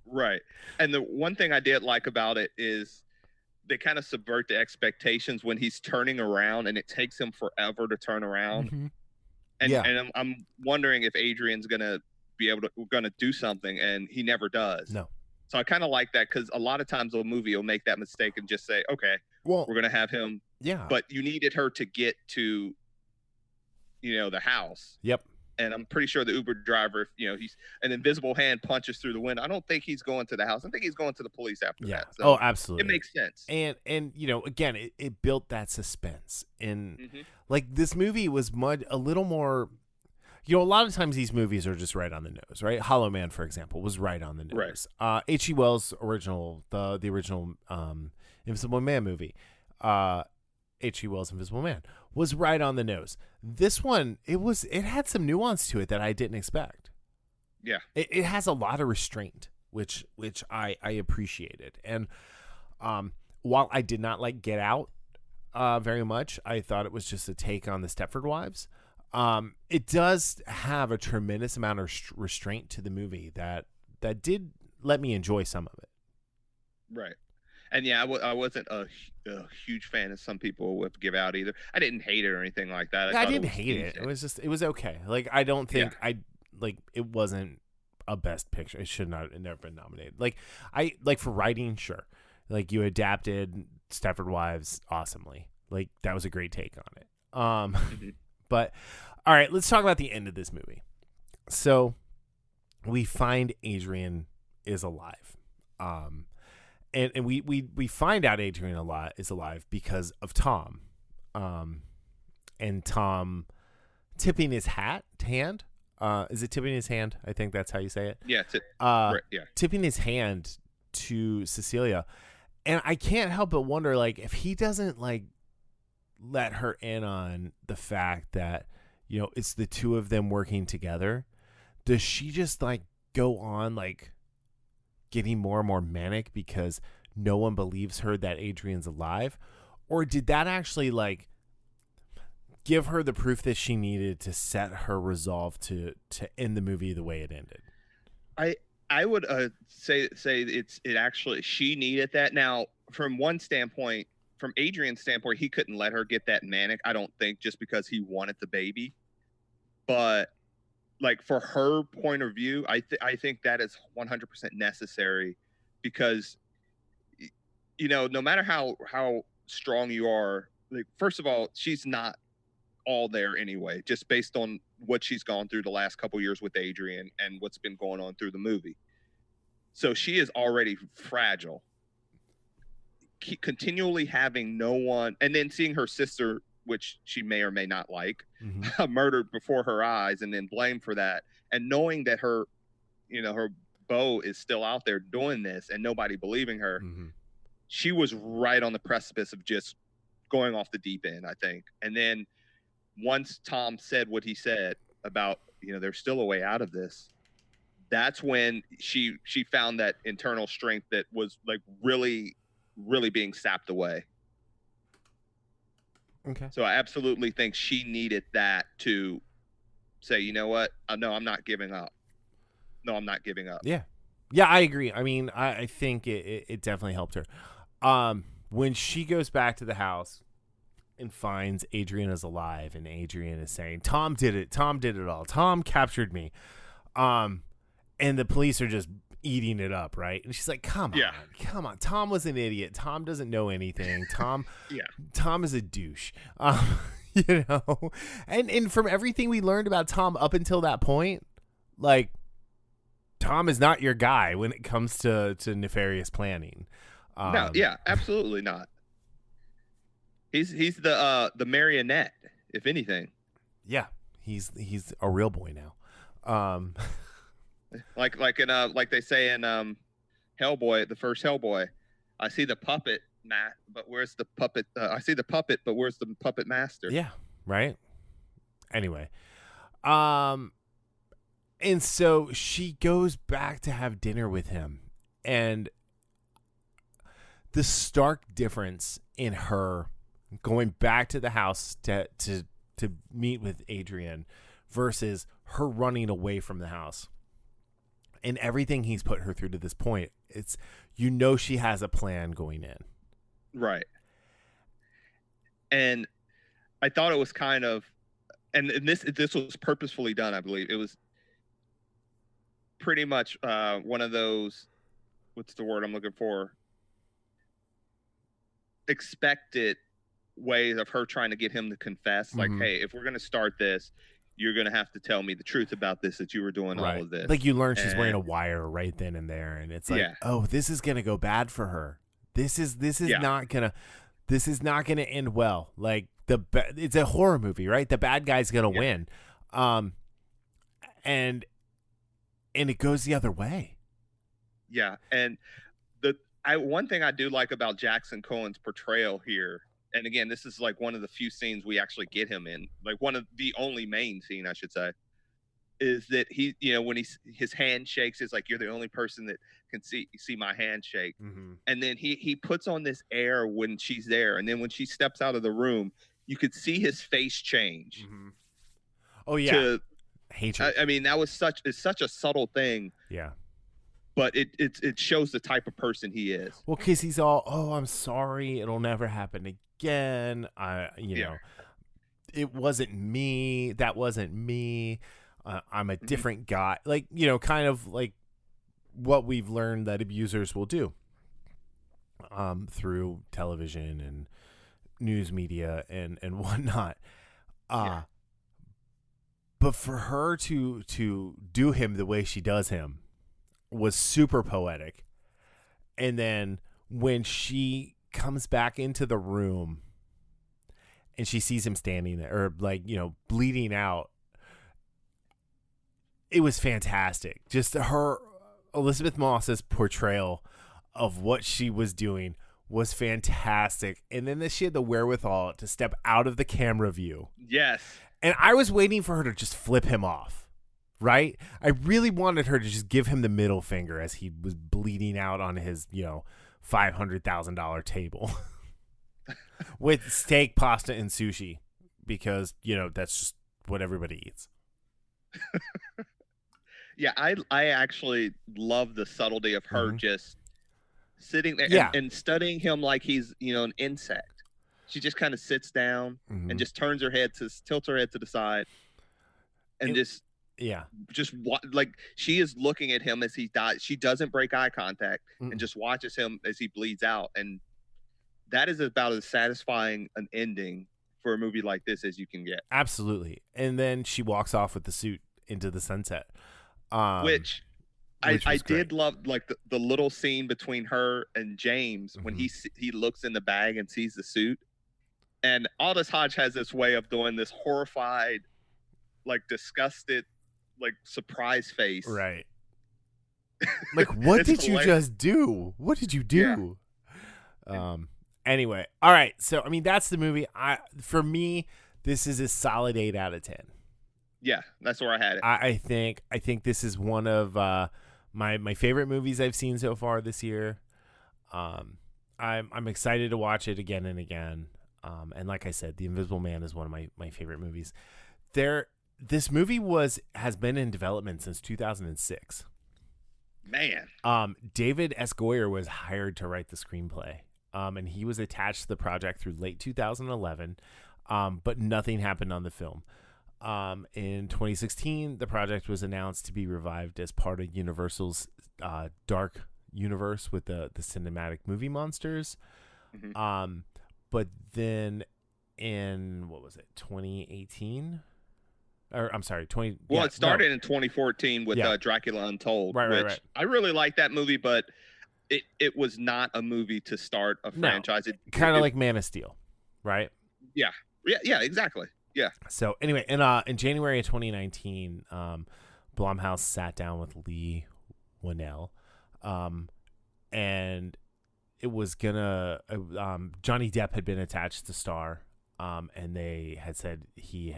B: Right. And the one thing I did like about it is they kind of subvert the expectations when he's turning around, and it takes him forever to turn around.
A: Mm-hmm.
B: And I'm wondering if Adrian's going to be able to do something, and he never does.
A: No.
B: So I kind of like that, because a lot of times a movie will make that mistake and just say, okay, well, we're going to have him.
A: Yeah.
B: But you needed her to get to, the house.
A: Yep.
B: And I'm pretty sure the Uber driver, he's an invisible hand punches through the window. I don't think he's going to the house. I think he's going to the police after that. So
A: oh, absolutely.
B: It makes sense.
A: And again, it built that suspense. And like, this movie was a little more, a lot of times these movies are just right on the nose, right? Hollow Man, for example, was right on the nose. Right. H.G. Wells' original, the original Invisible Man movie, H.G. Wells' Invisible Man, was right on the nose. This one, it had some nuance to it that I didn't expect.
B: Yeah.
A: It has a lot of restraint, which I appreciated. And while I did not like Get Out very much, I thought it was just a take on the Stepford Wives. It does have a tremendous amount of restraint to the movie that did let me enjoy some of it.
B: Right. And yeah, I wasn't a huge fan as some people would give out either. I didn't hate it or anything like that. I
A: Yeah, I
B: thought it
A: didn't
B: was
A: hate it.
B: decent.
A: It was just, it was okay. Like, I don't
B: Yeah.
A: think it wasn't a best picture. It should not have never been nominated. Like, for writing, sure. Like, you adapted Stepford Wives awesomely. Like, that was a great take on it. But all right, let's talk about the end of this movie. So we find Adrian is alive. And we find out Adrian is alive because of Tom. And Tom tipping his hand. Is it tipping his hand? I think that's how you say it.
B: Yeah.
A: Tipping his hand to Cecilia. And I can't help but wonder, like, if he doesn't, like, let her in on the fact that, you know, it's the two of them working together, does she just, like, go on, like, getting more and more manic because no one believes her that Adrian's alive? Or did that actually, like, give her the proof that she needed to set her resolve to end the movie the way it ended?
B: I would say it actually, she needed that. Now, from one standpoint, from Adrian's standpoint, he couldn't let her get that manic, I don't think, just because he wanted the baby. But like, for her point of view, I think that is 100% necessary, because, you know, no matter how strong you are, like, first of all, she's not all there anyway, just based on what she's gone through the last couple years with Adrian and what's been going on through the movie. So she is already fragile. Continually having no one, and then seeing her sister, which she may or may not like, murdered before her eyes, and then blamed for that, and knowing that her, you know, her beau is still out there doing this and nobody believing her, she was right on the precipice of just going off the deep end, I think. And then once Tom said what he said about, you know, there's still a way out of this, that's when she found that internal strength that was, like, really being sapped away.
A: Okay.
B: So I absolutely think she needed that to say, you know what? No, I'm not giving up. No, I'm not giving up.
A: Yeah. Yeah, I agree. I mean, I think it definitely helped her. When she goes back to the house and finds Adrian is alive, and Adrian is saying, Tom did it. Tom did it all. Tom captured me. And the police are just eating it up, right? And she's like, come on. Tom was an idiot. Tom doesn't know anything. Tom Tom is a douche. You know? And from everything we learned about Tom up until that point, like, Tom is not your guy when it comes to nefarious planning.
B: No, yeah, absolutely not. He's the marionette, if anything.
A: Yeah, he's a real boy now.
B: Like they say in Hellboy, the first Hellboy, I see the puppet, Matt, but where's the puppet? I see the puppet, but where's the puppet master?
A: Yeah, right. Anyway, and so she goes back to have dinner with him, and the stark difference in her going back to the house to meet with Adrian versus her running away from the house. And everything he's put her through to this point, it's, you know, she has a plan going in.
B: Right. And I thought it was kind of, and this was purposefully done, I believe. It was pretty much one of those, what's the word I'm looking for? Expected ways of her trying to get him to confess. Like, hey, if we're going to start this, you're going to have to tell me the truth about this, that you were doing all of this.
A: Like, you learn she's wearing a wire right then and there. And it's like, oh, this is going to go bad for her. This is not going to end well. Like, it's a horror movie, right? The bad guy's going to win. And it goes the other way.
B: Yeah. And one thing I do like about Jackson Cohen's portrayal here, and again, this is like one of the few scenes we actually get him in, like one of the only main scene, I should say, is that he, you know, when his hand shakes, it's like, you're the only person that can see my hand shake. And then he puts on this air when she's there, and then when she steps out of the room, you could see his face change.
A: Oh yeah, hatred.
B: I mean, that was such a subtle thing.
A: Yeah.
B: but it shows the type of person he is.
A: Well, because he's all, oh, I'm sorry, it'll never happen again. You know, it wasn't me. That wasn't me. I'm a different guy. Like, you know, kind of like what we've learned that abusers will do through television and news media and whatnot. But for her to do him the way she does him was super poetic. And then when she comes back into the room and she sees him standing there, or like, you know, bleeding out, it was fantastic. Just her, Elizabeth Moss's portrayal of what she was doing was fantastic. And then she had the wherewithal to step out of the camera view.
B: Yes.
A: And I was waiting for her to just flip him off, right? I really wanted her to just give him the middle finger as he was bleeding out on his, you know, $500,000 table with steak, pasta, and sushi, because, you know, that's just what everybody eats.
B: Yeah, I actually love the subtlety of her just sitting there and studying him like he's, you know, an insect. She just kind of sits down and just tilts her head to the side, and just like she is looking at him as he dies. She doesn't break eye contact and just watches him as he bleeds out, and that is about as satisfying an ending for a movie like this as you can get.
A: Absolutely. And then she walks off with the suit into the sunset,
B: which I did love, like the little scene between her and James when he looks in the bag and sees the suit. And Aldous Hodge has this way of doing this horrified, like disgusted, like surprise face.
A: Right. Like, what did you just do? What did you do? Yeah. Anyway, all right. So, I mean, that's the movie. For me, this is a solid 8 out of 10.
B: Yeah, that's where I had it.
A: I think this is one of my favorite movies I've seen so far this year. I'm excited to watch it again and again. And like I said, The Invisible Man is one of my favorite movies. This movie has been in development since 2006.
B: Man.
A: David S. Goyer was hired to write the screenplay. And he was attached to the project through late 2011. But nothing happened on the film. In 2016, the project was announced to be revived as part of Universal's Dark Universe with the cinematic movie monsters. But then in, 2018? Or I'm sorry, 20.
B: Well, it started in 2014 with Dracula Untold, which I really like that movie, but it was not a movie to start a franchise.
A: Kind of like Man of Steel, right?
B: Yeah, exactly. Yeah.
A: So anyway, in January of 2019, Blumhouse sat down with Lee Winnell, and it was gonna Johnny Depp had been attached to star, and they had said he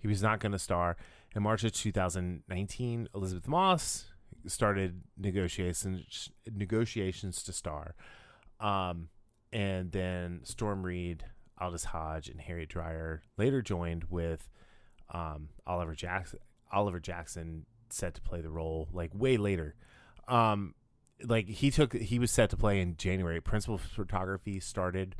A: was not going to star. In March of 2019, Elizabeth Moss started negotiations to star, and then Storm Reed, Aldous Hodge, and Harriet Dreyer later joined with Oliver Jackson set to play the role like way later. Like he was set to play in January. Principal photography started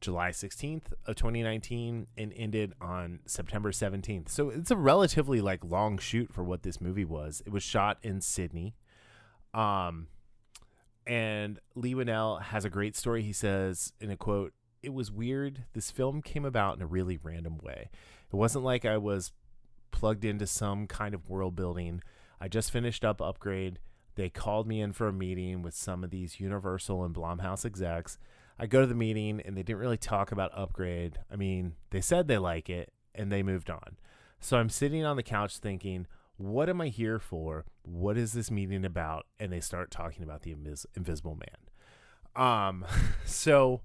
A: July 16th of 2019 and ended on September 17th. So it's a relatively like long shoot for what this movie was. It was shot in Sydney. And Lee Winnell has a great story. He says in a quote, "It was weird. This film came about in a really random way. It wasn't like I was plugged into some kind of world building. I just finished up Upgrade. They called me in for a meeting with some of these Universal and Blumhouse execs. I go to the meeting and they didn't really talk about Upgrade. I mean, they said they like it and they moved on. So I'm sitting on the couch thinking, what am I here for? What is this meeting about?" And they start talking about the Invisible Man. So,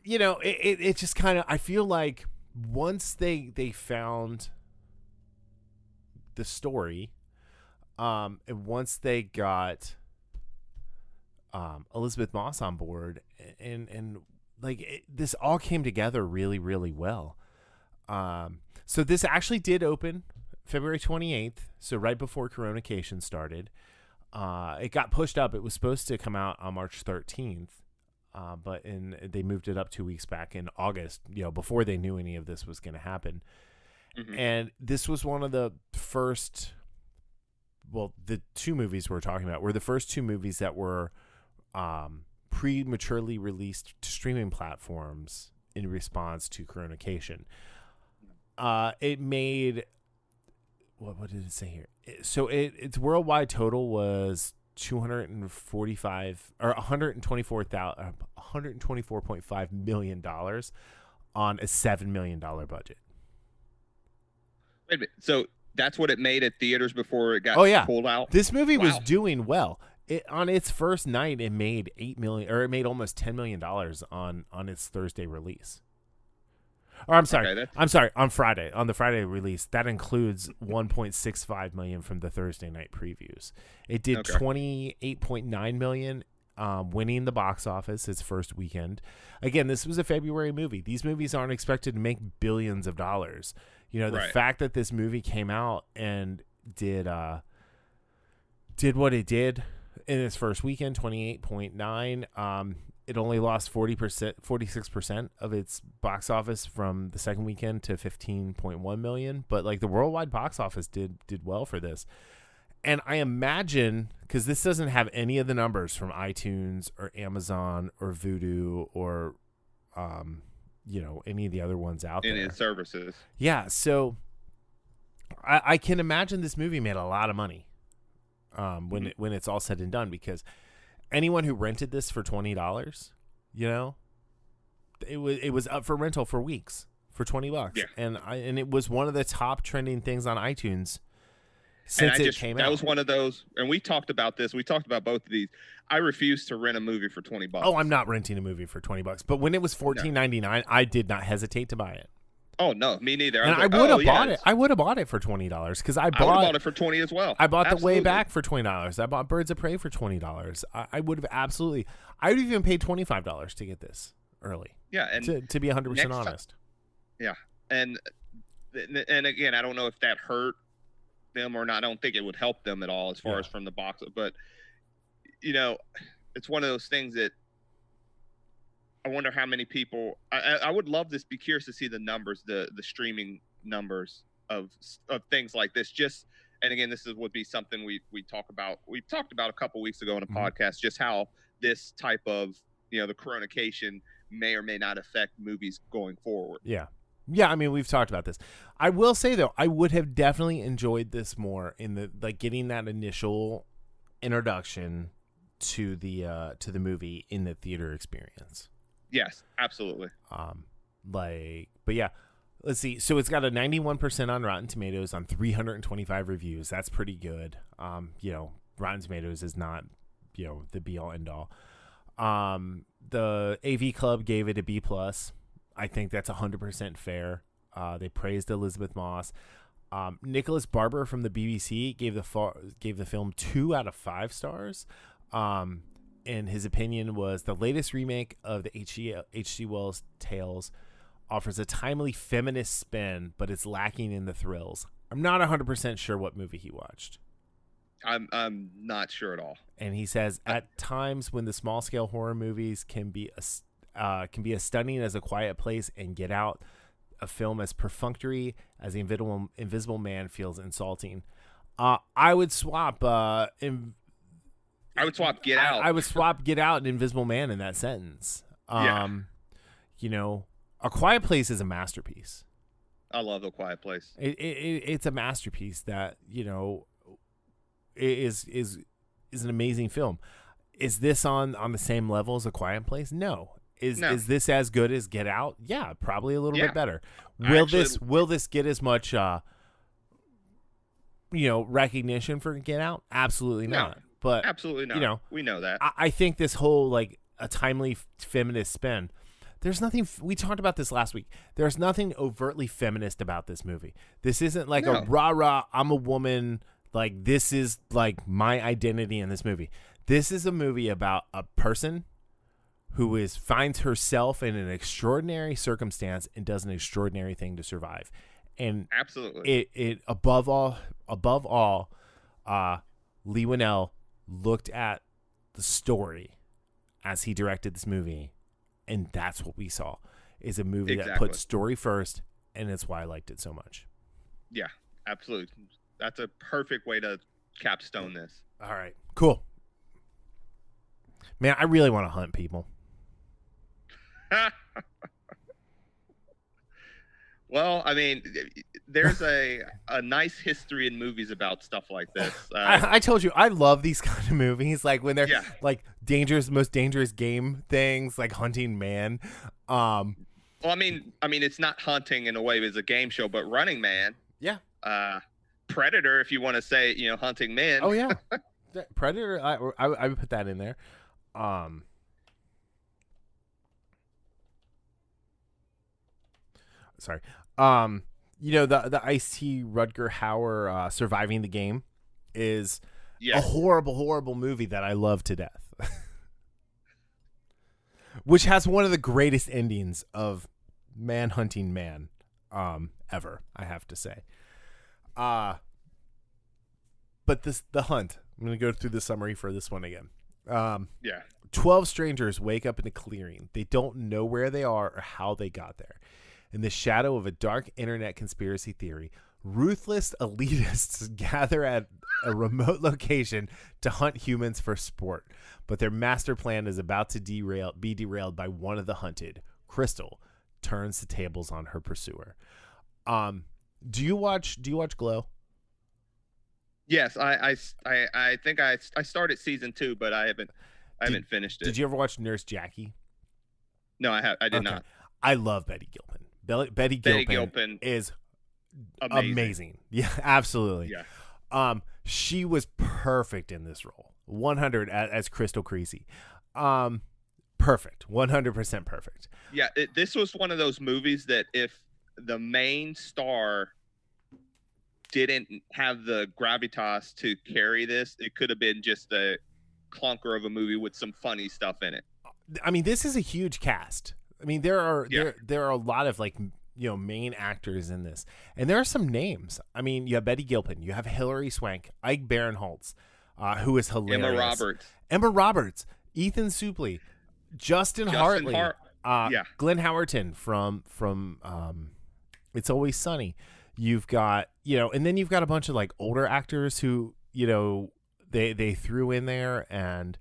A: you know, it just kind of, I feel like once they found the story, and once they got Elizabeth Moss on board, and like this all came together really, really well. So this actually did open February 28th, so right before Coronation started. It got pushed up. It was supposed to come out on March 13th, but they moved it up 2 weeks back in August, before they knew any of this was going to happen. Mm-hmm. And this was one of the first, the two movies we're talking about were the first two movies that were prematurely released to streaming platforms in response to Coronation. It made, what did it say here? So its worldwide total was $124.5 million on a $7 million budget.
B: Wait a minute. So that's what it made at theaters before it got pulled out?
A: This movie was doing well. On its first night, it made $8 million, or it made almost $10 million on its Thursday release. Or I'm sorry, on Friday, on the Friday release, that includes $1.65 million from the Thursday night previews. It did $28.9 million, winning the box office its first weekend. Again, this was a February movie. These movies aren't expected to make billions of dollars. The fact that this movie came out and did what it did in its first weekend, 28.9. It only lost 46% of its box office from the second weekend to 15.1 million. But the worldwide box office did well for this. And I imagine, because this doesn't have any of the numbers from iTunes or Amazon or Vudu or, any of the other ones out there.
B: Any services.
A: Yeah. So I can imagine this movie made a lot of money when it's all said and done, because anyone who rented this for $20, it was up for rental for weeks for $20.
B: Yeah.
A: And it was one of the top trending things on iTunes since it came out.
B: That was one of those, and we talked about this. We talked about both of these. I refuse to rent a movie for $20.
A: Oh, I'm not renting a movie for $20. But when it was $14.99, I did not hesitate to buy it.
B: Oh no, me neither.
A: And I would have bought it. I would have bought it for $20 because I would have
B: bought it for $20 as well.
A: I bought The Way Back for $20. I bought Birds of Prey for $20. I would have absolutely. I would have even paid $25 to get this early.
B: Yeah, and
A: to be 100% honest.
B: Yeah, and again, I don't know if that hurt them or not. I don't think it would help them at all as far as from the box, but it's one of those things that I wonder how many people. I would love this. Be curious to see the numbers, the streaming numbers of things like this. And again, this would be something we talk about. We talked about a couple weeks ago in a podcast, just how this type of the Coronation may or may not affect movies going forward.
A: Yeah. I mean, we've talked about this. I will say though, I would have definitely enjoyed this more in the getting that initial introduction to the movie in the theater experience.
B: Yes, absolutely.
A: But yeah, let's see. So it's got a 91% on Rotten Tomatoes on 325 reviews. That's pretty good. Rotten Tomatoes is not, the be all end all. The AV Club gave it a B+. I think that's 100% fair. They praised Elizabeth Moss. Nicholas Barber from the BBC gave the film 2 out of 5 stars. And his opinion was the latest remake of the H.G. Wells tales offers a timely feminist spin, but it's lacking in the thrills. I'm not 100% sure what movie he watched.
B: I'm not sure at all.
A: And he says at times when the small scale horror movies can be as stunning as A Quiet Place and Get Out, a film as perfunctory as The Invisible Man feels insulting. I would swap Get
B: Out.
A: I would swap Get Out and Invisible Man in that sentence. A Quiet Place is a masterpiece.
B: I love A Quiet Place.
A: It's a masterpiece that is an amazing film. Is this on the same level as A Quiet Place? No. Is this as good as Get Out? Yeah, probably a little bit better. Will this get as much recognition for Get Out? Absolutely not. But
B: absolutely not. We know that.
A: I think this whole a timely feminist spin. There's nothing. We talked about this last week. There's nothing overtly feminist about this movie. This isn't a rah-rah, I'm a woman. This is my identity in this movie. This is a movie about a person who finds herself in an extraordinary circumstance and does an extraordinary thing to survive. And
B: absolutely,
A: it above all, Lee Winnell looked at the story as he directed this movie, and that's what we saw, is a movie that put story first, and it's why I liked it so much.
B: Yeah, absolutely. That's a perfect way to capstone this.
A: All right, cool. Man, I really want to hunt people.
B: Well, I mean, there's a nice history in movies about stuff like this.
A: I told you, I love these kind of movies, like when they're like most dangerous game things, like Hunting Man.
B: Well, I mean, it's not hunting in a way; it's a game show. But Running Man,
A: yeah,
B: Predator, if you want to say, Hunting Men.
A: Oh yeah, Predator. I would put that in there. Sorry. The Ice-T Rutger Hauer Surviving the Game is a horrible movie that I love to death. Which has one of the greatest endings of Manhunting Man ever, I have to say. But the hunt. I'm going to go through the summary for this one again. 12 strangers wake up in a clearing. They don't know where they are or how they got there. In the shadow of a dark internet conspiracy theory, ruthless elitists gather at a remote location to hunt humans for sport. But their master plan is about to be derailed by one of the hunted. Crystal turns the tables on her pursuer. Do you watch Glow?
B: Yes, I think I started season 2, but I haven't finished it.
A: Did you ever watch Nurse Jackie?
B: No, I did not.
A: I love Betty Gilpin. Betty Gilpin is amazing. Yeah, absolutely.
B: Yeah.
A: She was perfect in this role. 100 as Crystal Creasy. Perfect. 100% perfect.
B: Yeah, this was one of those movies that if the main star didn't have the gravitas to carry this, it could have been just a clunker of a movie with some funny stuff in it.
A: I mean, this is a huge cast. I mean, there are a lot of main actors in this, and there are some names. I mean, you have Betty Gilpin, you have Hilary Swank, Ike Barinholtz, who is hilarious. Emma Roberts, Ethan Suplee, Justin Hartley, Glenn Howerton from It's Always Sunny. You've got and then you've got a bunch of like older actors who they threw in there and.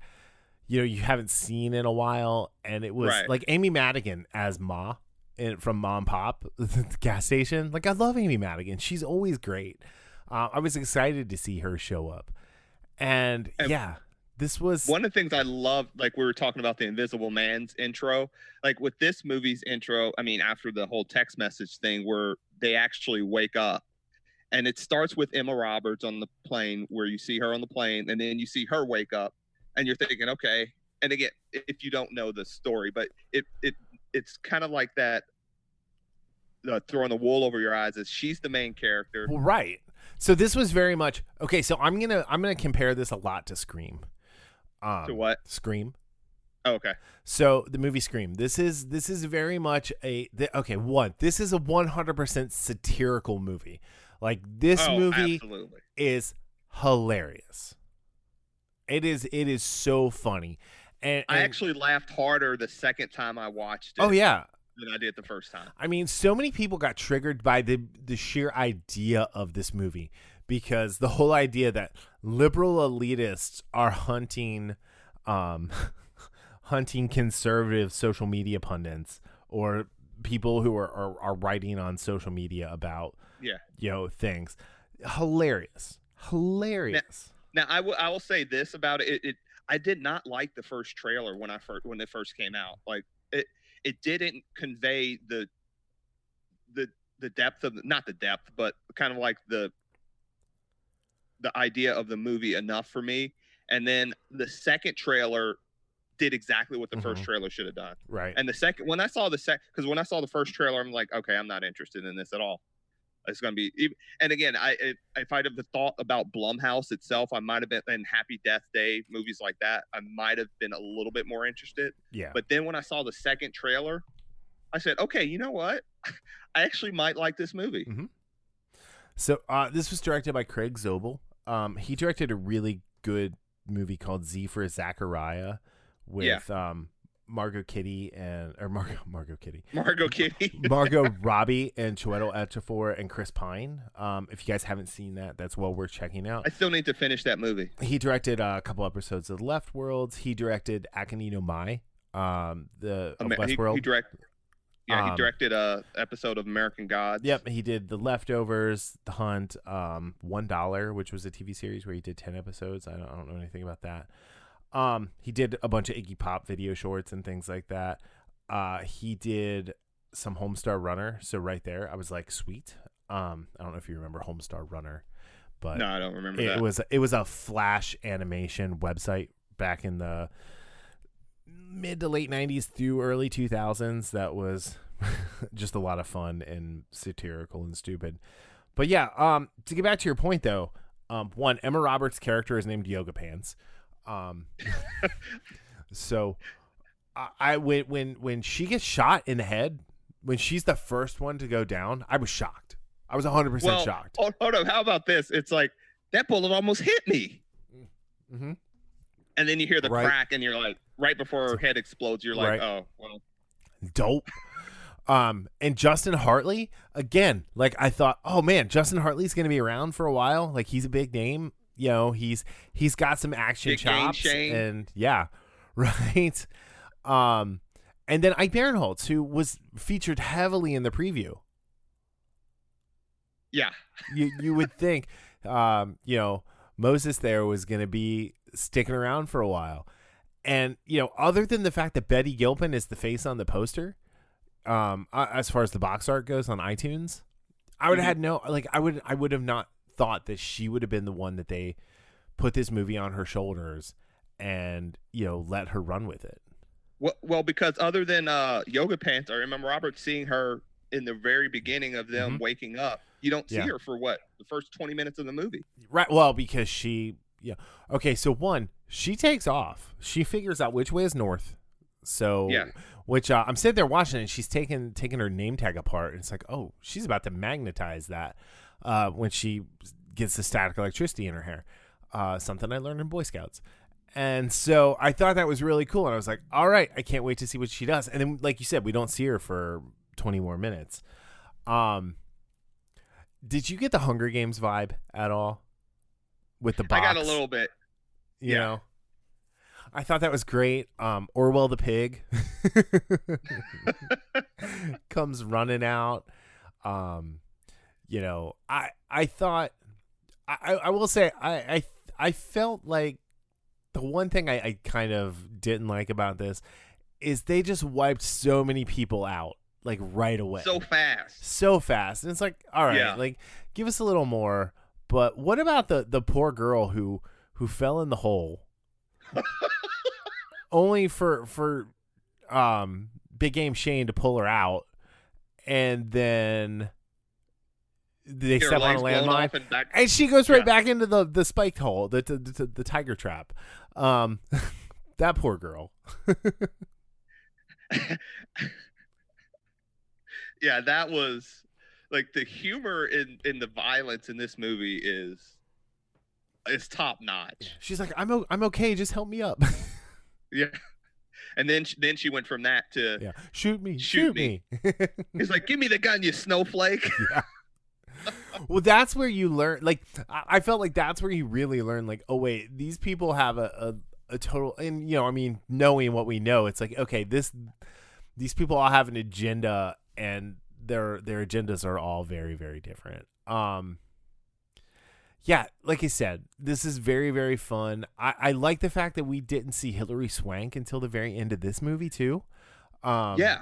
A: You haven't seen in a while, and it was like Amy Madigan as Ma from Mom Pop, the gas station. Like, I love Amy Madigan. She's always great. I was excited to see her show up. And this was...
B: One of the things I love, like we were talking about the Invisible Man's intro, like with this movie's intro, I mean, after the whole text message thing where they actually wake up, and it starts with Emma Roberts on the plane, where you see her on the plane, and then you see her wake up. And you're thinking, okay. And again, if you don't know the story, but it's kind of like that throwing the wool over your eyes, is she's the main character.
A: Well, right. So this was very much okay. So I'm gonna compare this a lot to Scream.
B: To what?
A: Scream.
B: Oh, okay.
A: So the movie Scream. This is very much this is a 100% satirical movie. Like this movie
B: absolutely.
A: Is hilarious. It is so funny. And
B: I actually laughed harder the second time I watched it.
A: Oh, yeah.
B: Than I did the first time.
A: I mean, so many people got triggered by the sheer idea of this movie, because the whole idea that liberal elitists are hunting conservative social media pundits or people who are writing on social media about things. Hilarious.
B: Now I will say this about it. I did not like the first trailer when it first came out. Like it didn't convey the depth of not the depth, but kind of like the idea of the movie enough for me. And then the second trailer did exactly what the first trailer should have done.
A: Right.
B: And when I saw the first trailer, I'm like, okay, I'm not interested in this at all. It's going to be, and again, if I'd have thought about Blumhouse itself, I might have been in Happy Death Day, movies like that. I might have been a little bit more interested.
A: Yeah.
B: But then when I saw the second trailer, I said, okay, you know what? I actually might like this movie.
A: Mm-hmm. So this was directed by Craig Zobel. He directed a really good movie called Z for Zachariah with Margot Kitty
B: Margot Kitty.
A: Margot Robbie and Chiwetel Ejiofor and Chris Pine. If you guys haven't seen that, that's well worth checking out.
B: I still need to finish that movie.
A: He directed a couple episodes of Left Worlds. He directed Akane no Mai, of Westworld.
B: He directed a episode of American Gods.
A: Yep, he did The Leftovers, The Hunt, $1, which was a TV series where he did 10 episodes. I don't know anything about that. He did a bunch of Iggy Pop video shorts and things like that. He did some Homestar Runner. So right there, I was like, sweet. I don't know if you remember Homestar Runner, but
B: no, I don't remember that.
A: It was a Flash animation website back in the mid to late 90s through early 2000s. That was just a lot of fun and satirical and stupid. But yeah, to get back to your point though, one, Emma Roberts' character is named Yoga Pants. So I when she gets shot in the head, when she's the first one to go down, I was shocked. I was 100% shocked.
B: Hold on. How about this? It's like that bullet almost hit me.
A: Mm-hmm.
B: And then you hear the crack, and you're like, right before her head explodes, you're like, oh, well.
A: Dope. And Justin Hartley, again, like I thought, oh man, Justin Hartley's going to be around for a while. Like he's a big name. You know, he's got some action
B: big
A: chops, and yeah, right. And then Ike Barinholtz, who was featured heavily in the preview.
B: Yeah,
A: you would think, Moses there was going to be sticking around for a while, and other than the fact that Betty Gilpin is the face on the poster, as far as the box art goes on iTunes, I would have had I would have not thought that she would have been the one that they put this movie on her shoulders and let her run with it.
B: Well, because other than Yoga Pants, I remember Robert seeing her in the very beginning of them waking up. You don't see her for the first 20 minutes of the movie,
A: right? Well, because okay, so one, she takes off, she figures out which way is north, so which I'm sitting there watching, and she's taking her name tag apart, and it's like, oh, she's about to magnetize that when she gets the static electricity in her hair, something I learned in Boy Scouts. And so I thought that was really cool, and I was like, all right, I can't wait to see what she does. And then, like you said, we don't see her for 20 more minutes. Did you get the Hunger Games vibe at all with the box?
B: I got a little bit.
A: You know, I thought that was great. Orwell the pig comes running out. I thought I will say I felt like the one thing I kind of didn't like about this is they just wiped so many people out like right away. So fast. And it's like, all right, like give us a little more. But what about the poor girl who fell in the hole only for Big Game Shane to pull her out, and then they step on a landmine and she goes right back into the spiked hole, the tiger trap. That poor girl.
B: Yeah, that was like the humor in the violence in this movie is top notch.
A: She's like, I'm okay, just help me up.
B: Yeah. And then she went from that to
A: shoot me.
B: He's like, give me the gun, you snowflake.
A: Yeah. Well, that's where you learn. Like, I felt like that's where you really learn. Like, oh wait, these people have a total. And knowing what we know, it's like, okay, these people all have an agenda, and their agendas are all very, very different. Yeah, like I said, this is very, very fun. I like the fact that we didn't see Hilary Swank until the very end of this movie too.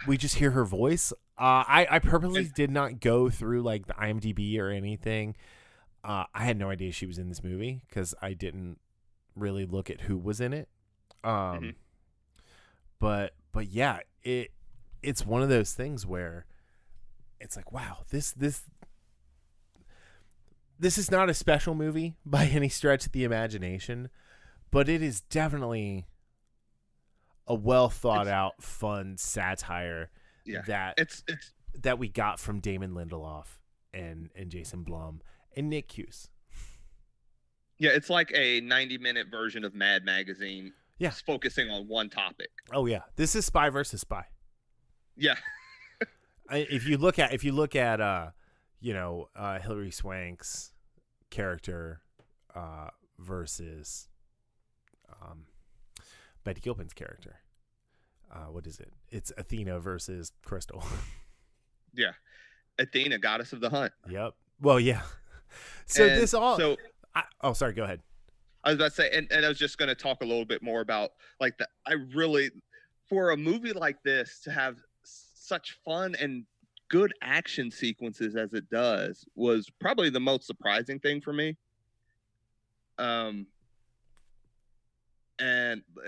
A: We just hear her voice. I purposely did not go through like the IMDb or anything. I had no idea she was in this movie because I didn't really look at who was in it. But yeah, it's one of those things where it's like, wow, this is not a special movie by any stretch of the imagination, but it is definitely a well thought out, fun satire that we got from Damon Lindelof and Jason Blum and Nick Cuse.
B: Yeah, it's like a 90-minute version of Mad Magazine.
A: Yeah.
B: Just focusing on one topic.
A: Oh yeah, this is spy versus spy.
B: Yeah.
A: If you look at Hilary Swank's character versus Betty Gilpin's character, what is it? It's Athena versus Crystal.
B: Yeah. Athena, goddess of the hunt.
A: Yep. Well, yeah. So
B: And
A: this all.
B: so
A: Sorry. Go ahead.
B: I was about to say, and I was just going to talk a little bit more about like for a movie like this to have such fun and good action sequences as it does was probably the most surprising thing for me. And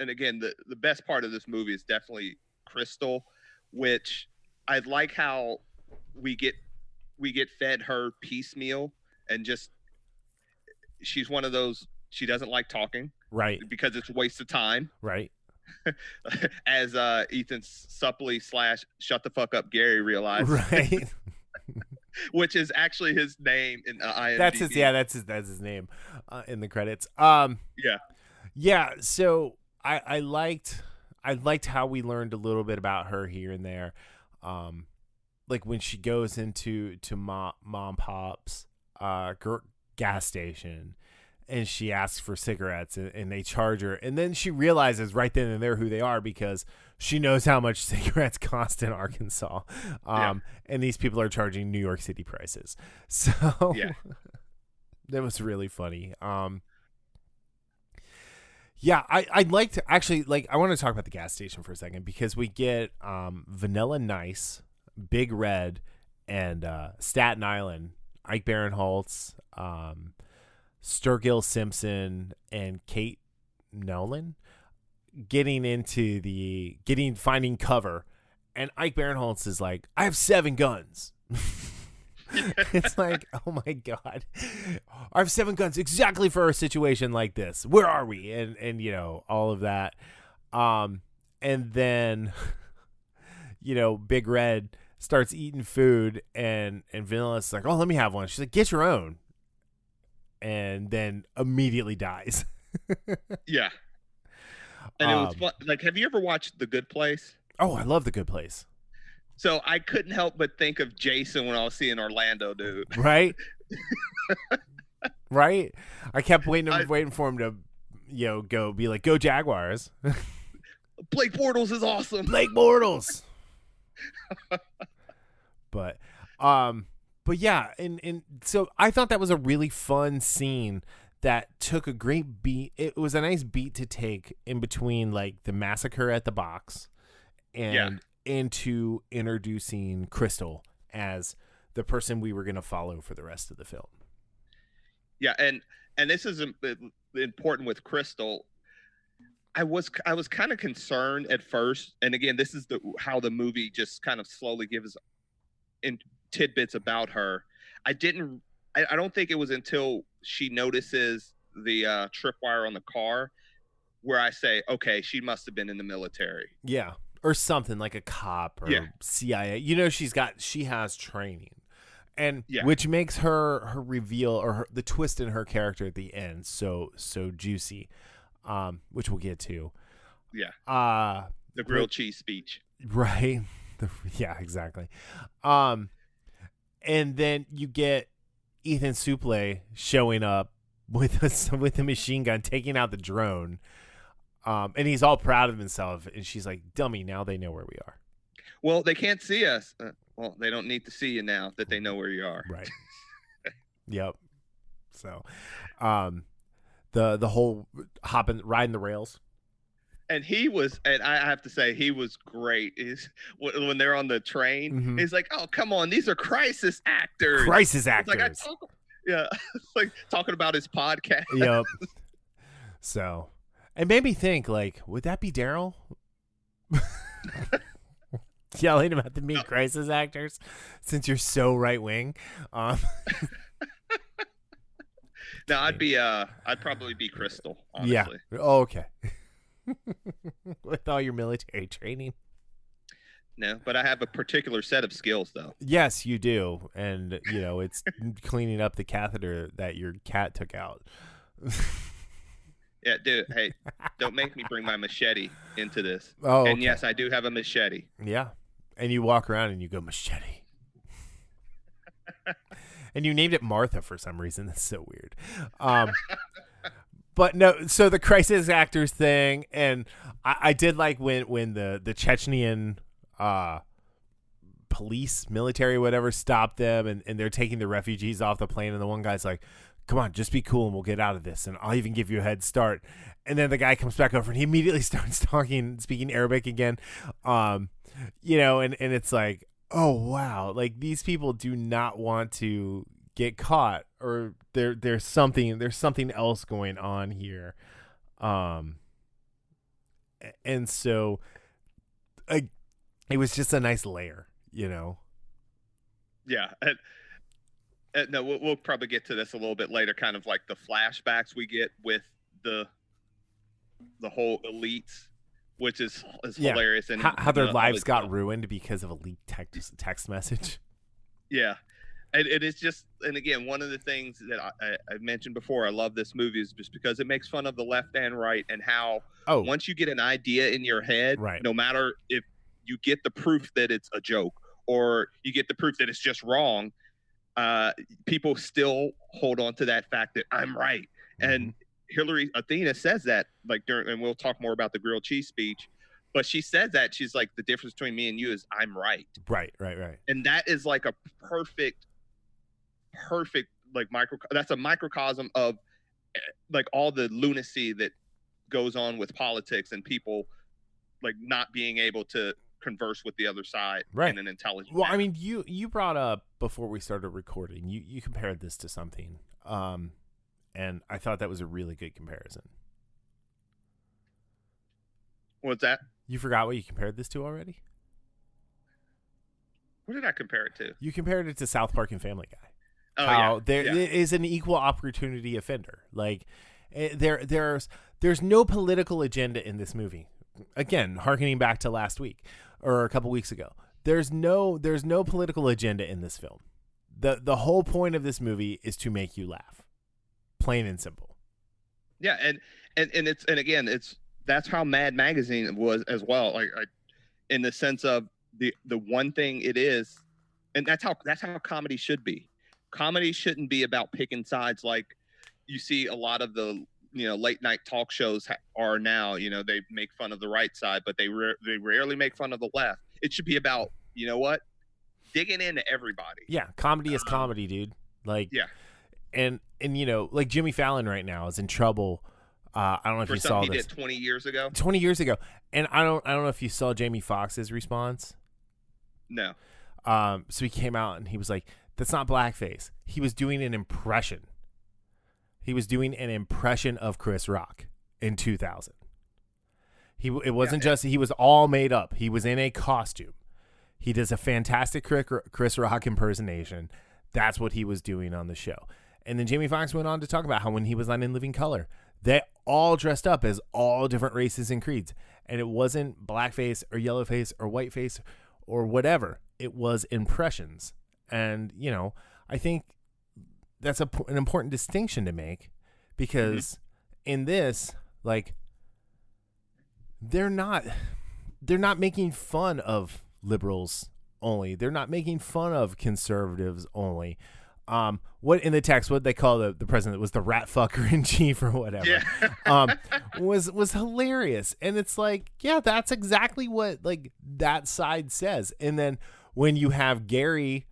B: again, the best part of this movie is definitely Crystal, which I like how we get fed her piecemeal, and just she's one of those, she doesn't like talking,
A: right,
B: because it's a waste of time,
A: right,
B: as Ethan Suppley / shut the fuck up Gary realized,
A: right.
B: Which is actually his name in IMDb.
A: That's his name in the credits.
B: Yeah.
A: So I liked how we learned a little bit about her here and there, like when she goes into Mom Pop's gas station, and she asks for cigarettes, and they charge her, and then she realizes right then and there who they are, because she knows how much cigarettes cost in Arkansas, and these people are charging New York City prices. So
B: yeah,
A: that was really funny. Yeah, I'd like to actually, I want to talk about the gas station for a second, because we get Vanilla Nice, Big Red, and Staten Island, Ike Barinholtz, Sturgill Simpson, and Kate Nolan finding cover, and Ike Barinholtz is like, I have 7 guns. It's like, oh my God, I have 7 guns exactly for a situation like this. Where are we? And all of that. And then, Big Red starts eating food, and Vanilla's like, oh, let me have one. She's like, get your own. And then immediately dies.
B: Yeah. And it was fun. Like, have you ever watched The Good Place?
A: Oh, I love The Good Place.
B: So I couldn't help but think of Jason when I was seeing Orlando, dude.
A: Right? Right? I kept waiting for him to, go Jaguars.
B: Blake Bortles is awesome.
A: Blake Bortles. But yeah, and so I thought that was a really fun scene that took a great beat. It was a nice beat to take in between, like, the massacre at the box and into introducing Crystal as the person we were going to follow for the rest of the film.
B: Yeah, and this is important with Crystal. I was kind of concerned at first, and again, this is how the movie just kind of slowly gives in tidbits about her. I don't think it was until she notices the tripwire on the car where I say, okay, she must have been in the military.
A: Yeah. Or something, like a cop or CIA. She has training. And which makes her reveal, or the twist in her character at the end so juicy. Which we'll get to.
B: Yeah. The grilled cheese speech.
A: Right. Yeah, exactly. And then you get Ethan Suplee showing up with a machine gun, taking out the drone. And he's all proud of himself. And she's like, dummy, now they know where we are.
B: Well, they can't see us. Well, they don't need to see you now that they know where you are.
A: Right. Yep. So, the whole riding the rails.
B: And I have to say, he was great. When they're on the train, he's like, oh, come on, these are crisis actors.
A: Crisis actors.
B: It's like talking about his podcast.
A: Yep. So, it made me think, like, would that be Daryl? Yelling about the meat crisis actors, since you're so right wing.
B: No, I'd probably be Crystal, honestly.
A: Yeah. Oh, okay. With all your military training.
B: No, but I have a particular set of skills, though.
A: Yes, you do. And, it's cleaning up the catheter that your cat took out.
B: Yeah, dude. Hey, don't make me bring my machete into this.
A: Oh,
B: and
A: okay.
B: yes, I do have a machete.
A: Yeah. And you walk around and you go, machete. And you named it Martha for some reason. That's so weird. But no, so the crisis actors thing, and I did like when the Chechnyan police, military, whatever, stopped them, and they're taking the refugees off the plane, and the one guy's like, come on, just be cool and we'll get out of this, and I'll even give you a head start. And then the guy comes back over and he immediately starts speaking Arabic again. And it's like, oh wow, like these people do not want to get caught, or there's something else going on here. And so it was just a nice layer,
B: Yeah. And no, we'll probably get to this a little bit later, kind of like the flashbacks we get with the whole elites, which is hilarious. And
A: how their lives got ruined because of a leaked text message.
B: Yeah. And it is just, and again, one of the things that I mentioned before, I love this movie is just because it makes fun of the left and right, and how once you get an idea in your head,
A: right,
B: no matter if you get the proof that it's a joke or you get the proof that it's just wrong, people still hold on to that fact that I'm right. Mm-hmm. And Hillary Athena says that, like, and we'll talk more about the grilled cheese speech, but she says that, she's like, the difference between me and you is I'm right.
A: Right.
B: And that is like a perfect like that's a microcosm of like all the lunacy that goes on with politics and people like not being able to converse with the other side in an intelligent manner.
A: I mean, you brought up before we started recording, you compared this to something, and I thought that was a really good comparison.
B: What's that?
A: You forgot what you compared this to already?
B: What did I compare it to?
A: You compared it to South Park and Family Guy.
B: Oh,
A: how there is an equal opportunity offender. Like there's no political agenda in this movie. Again, hearkening back to last week or a couple weeks ago, there's no political agenda in this film. The whole point of this movie is to make you laugh, plain and simple.
B: Yeah, and that's how Mad Magazine was as well. Like in the sense of the one thing it is, and that's how comedy should be. Comedy shouldn't be about picking sides like you see a lot of the late night talk shows are now. They make fun of the right side, but they rarely make fun of the left. It should be about digging into everybody.
A: Yeah, comedy is comedy, dude. Like and like Jimmy Fallon right now is in trouble. I don't know if you saw this.
B: He did 20 years ago.
A: 20 years ago, and I don't know if you saw Jamie Foxx's response.
B: No.
A: So he came out and he was like, that's not blackface. He was doing an impression. He was doing an impression of Chris Rock in 2000. It wasn't just, he was all made up. He was in a costume. He does a fantastic Chris Rock impersonation. That's what he was doing on the show. And then Jamie Foxx went on to talk about how when he was on In Living Color, they all dressed up as all different races and creeds. And it wasn't blackface or yellowface or whiteface or whatever. It was impressions. And, I think that's an important distinction to make because in this, like, they're not making fun of liberals only. They're not making fun of conservatives only. What in the text, what they call the president was the rat fucker in chief or whatever, was hilarious. And it's like, yeah, that's exactly what like that side says. And then when you have Gary,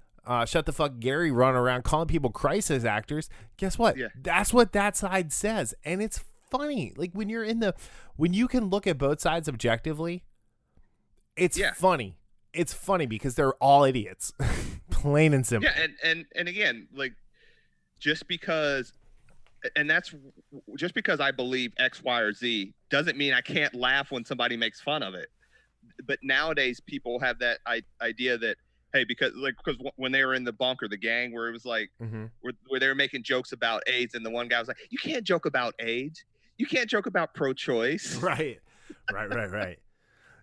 A: shut the fuck Gary run around calling people crisis actors, guess what? Yeah. That's what that side says. And it's funny. Like when you can look at both sides objectively, it's funny. It's funny because they're all idiots. Plain and simple.
B: Yeah, and again, like just because I believe X, Y, or Z doesn't mean I can't laugh when somebody makes fun of it. But nowadays people have that idea that, hey, because when they were in the bunker, the gang, where it was like where they were making jokes about AIDS, and the one guy was like, you can't joke about AIDS. You can't joke about pro-choice.
A: Right.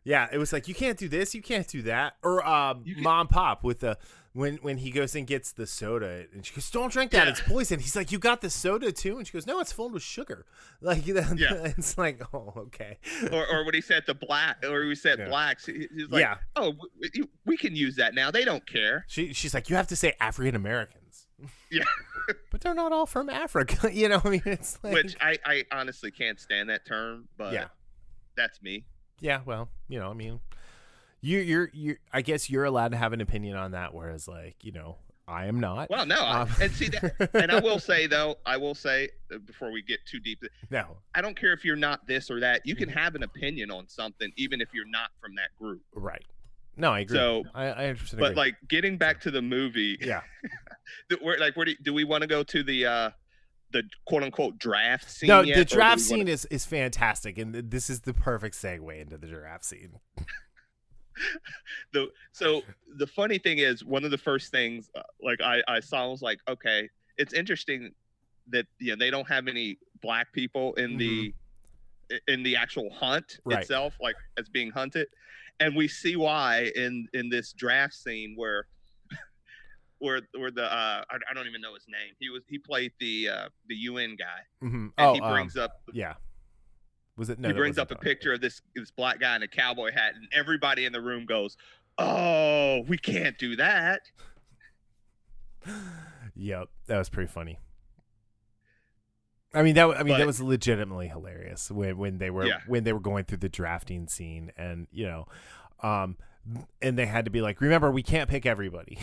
A: Yeah, it was like, you can't do this, you can't do that. Or Mom Pop with the when he goes and gets the soda and she goes, don't drink that, it's poison. He's like, you got the soda too? And she goes, no, it's filled with sugar. Like, it's like, oh, okay.
B: Or when he said blacks, he's like, oh, we can use that now. They don't care.
A: She's like, you have to say African Americans.
B: Yeah.
A: But they're not all from Africa. You know, I mean, it's like,
B: which I honestly can't stand that term, but that's me.
A: Yeah, well, you know, I mean, you're I guess you're allowed to have an opinion on that, whereas, like, you know, I am not.
B: Well, no, and see that, and I will say before we get too deep,
A: no,
B: I don't care if you're not this or that. You can have an opinion on something, even if you're not from that group.
A: Right. No, I agree. So I 100% agree.
B: But like getting back to the movie, where do we want to go to the quote unquote draft scene?
A: No, the draft scene is fantastic, and this is the perfect segue into the draft scene.
B: So the funny thing is, one of the first things I saw was like, okay, it's interesting that they don't have any black people in the actual hunt itself, like as being hunted, and we see why in this draft scene where the I don't even know his name. He played the UN guy, and he brings up Was it? No, he brings up a picture of this black guy in a cowboy hat, and everybody in the room goes, "Oh, we can't do that."
A: Yep, that was pretty funny. I mean, that was legitimately hilarious when they were going through the drafting scene, and and they had to be like, remember, we can't pick everybody.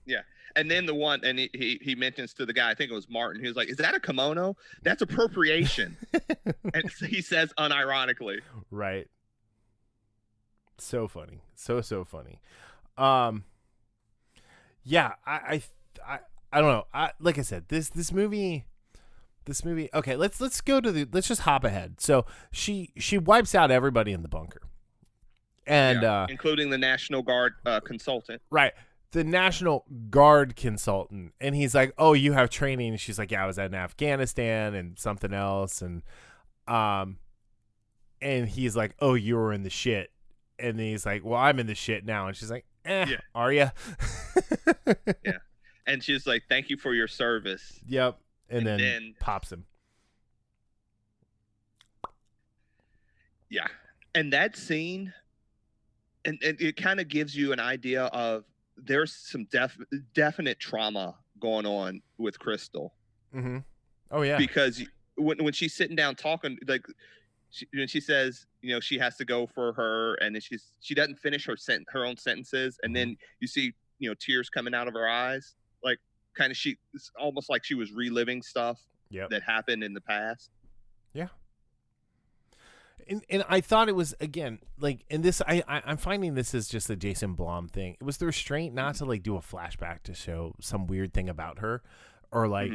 B: Yeah. And then the one, and he mentions to the guy, I think it was Martin, he was like, is that a kimono? That's appropriation. And he says unironically.
A: Right. So funny. So funny. Yeah, I don't know. Like I said, this movie, okay, let's just hop ahead. So she wipes out everybody in the bunker. And
B: including the National Guard consultant.
A: Right. The National Guard consultant, and he's like, "Oh, you have training." And she's like, "Yeah, I was in Afghanistan and something else." And he's like, "Oh, you were in the shit." And then he's like, "Well, I'm in the shit now." And she's like, are you?"
B: Yeah. And she's like, "Thank you for your service."
A: Yep. And then pops him.
B: Yeah. And that scene, and it kind of gives you an idea of there's some definite trauma going on with Crystal.
A: Mm-hmm. Oh yeah.
B: Because when she's sitting down talking, like when she says, she has to go for her, and then she doesn't finish her own sentences, and then you see, tears coming out of her eyes, like kind of it's almost like she was reliving stuff that happened in the past.
A: Yeah. And I thought it was, again, like, in this, I'm finding this is just a Jason Blum thing. It was the restraint not to, like, do a flashback to show some weird thing about her, or, like,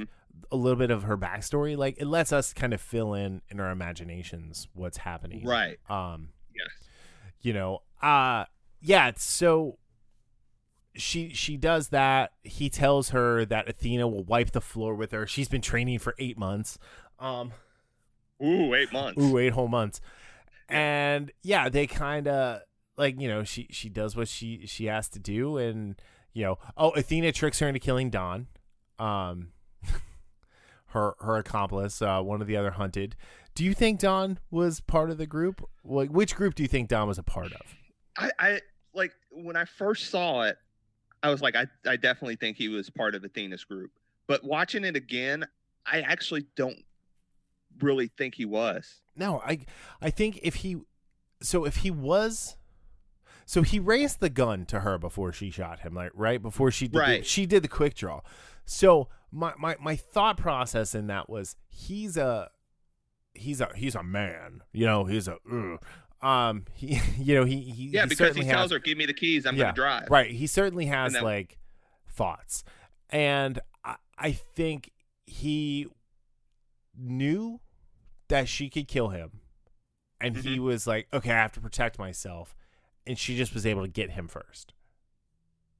A: a little bit of her backstory. Like, it lets us kind of fill in our imaginations what's happening.
B: Right.
A: Yes. So she does that. He tells her that Athena will wipe the floor with her. She's been training for 8 months.
B: 8 months.
A: 8 whole months. And they kind of like, she does what she has to do. And, Athena tricks her into killing Dawn, her accomplice, one of the other hunted. Do you think Dawn was part of the group? Like, which group do you think Dawn was a part of?
B: I like, when I first saw it, I was like, I definitely think he was part of Athena's group. But watching it again, I actually don't really think he was.
A: No, I think if he raised the gun to her before she shot him, like right before she did she did the quick draw. So my thought process in that was he's a man, he's a
B: because he tells her, give me the keys, I'm gonna drive.
A: Right. He certainly has like thoughts, and I think he knew that she could kill him, and he was like, okay, I have to protect myself, and she just was able to get him first.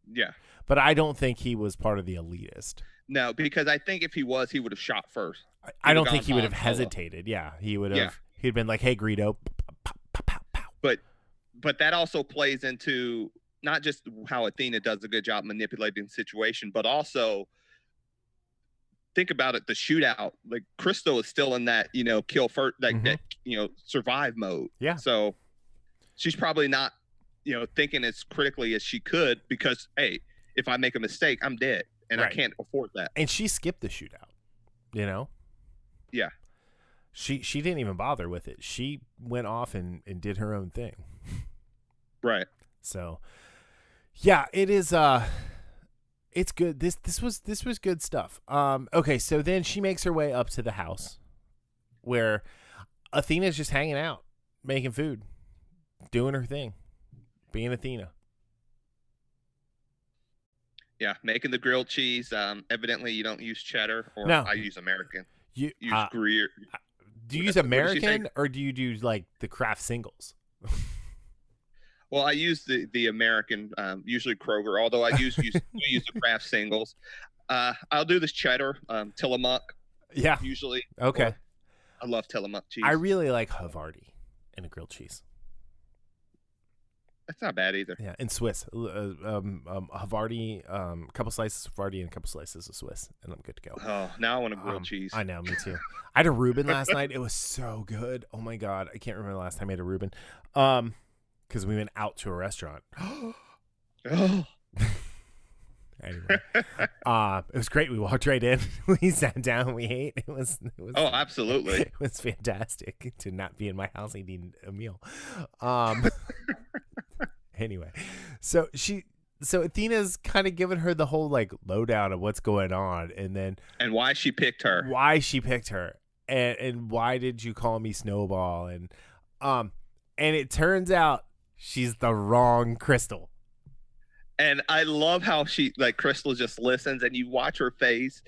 B: Yeah.
A: But I don't think he was part of the elitist.
B: No, because I think if he was, he would have shot first.
A: I don't think he would have hesitated. Yeah, he would have. He'd been like, hey, Greedo. Pow, pow, pow, pow.
B: But but that also plays into not just how Athena does a good job manipulating the situation, but also think about it, the shootout. Like Crystal is still in that, kill first, like that, survive mode.
A: Yeah.
B: So she's probably not, thinking as critically as she could because, hey, if I make a mistake, I'm dead and I can't afford that.
A: And she skipped the shootout,
B: Yeah.
A: She didn't even bother with it. She went off and did her own thing.
B: Right.
A: So, yeah, it is. It's good. This was good stuff. Okay, so then she makes her way up to the house, where Athena's just hanging out, making food, doing her thing, being Athena.
B: Yeah, making the grilled cheese. Evidently, you don't use cheddar, or
A: No.
B: I use American.
A: You
B: use Gruyere.
A: Do you use American or do you do like the Kraft singles?
B: Well, I use the American, usually Kroger. Although I use the Kraft singles. I'll do this cheddar, Tillamook.
A: Yeah.
B: Usually.
A: Okay.
B: I love Tillamook cheese.
A: I really like Havarti in a grilled cheese.
B: That's not bad either.
A: Yeah, and Swiss. Havarti, a couple slices of Havarti and a couple slices of Swiss, and I'm good to go.
B: Oh, now I want a grilled cheese.
A: I know, me too. I had a Reuben last night. It was so good. Oh my God, I can't remember the last time I had a Reuben. Because we went out to a restaurant.
B: Oh.
A: Anyway, it was great. We walked right in. We sat down. We ate. It was.
B: Oh, absolutely.
A: It was fantastic to not be in my house eating a meal. Anyway, so Athena's kind of giving her the whole like lowdown of what's going on, and
B: why she picked her,
A: and why did you call me Snowball, and it turns out she's the wrong Crystal.
B: And I love how Crystal just listens, and you watch her face,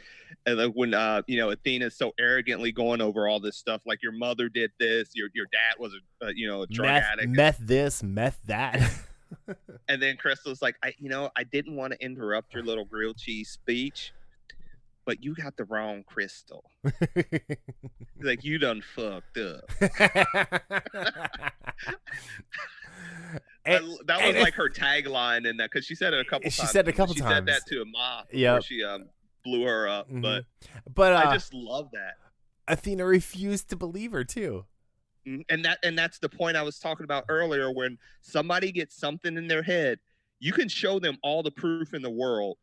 B: and like when Athena's so arrogantly going over all this stuff, like your mother did this, your dad was a drug addict,
A: meth this, meth that.
B: And then Crystal's like, I didn't want to interrupt your little grilled cheese speech, but you got the wrong Crystal. Like, you done fucked up. That was like her tagline in that, because she said it a couple times.
A: She said it a couple times.
B: She said that to Ma before she blew her up.
A: Mm-hmm.
B: But I just love that.
A: Athena refused to believe her too.
B: And that's the point I was talking about earlier. When somebody gets something in their head, you can show them all the proof in the world.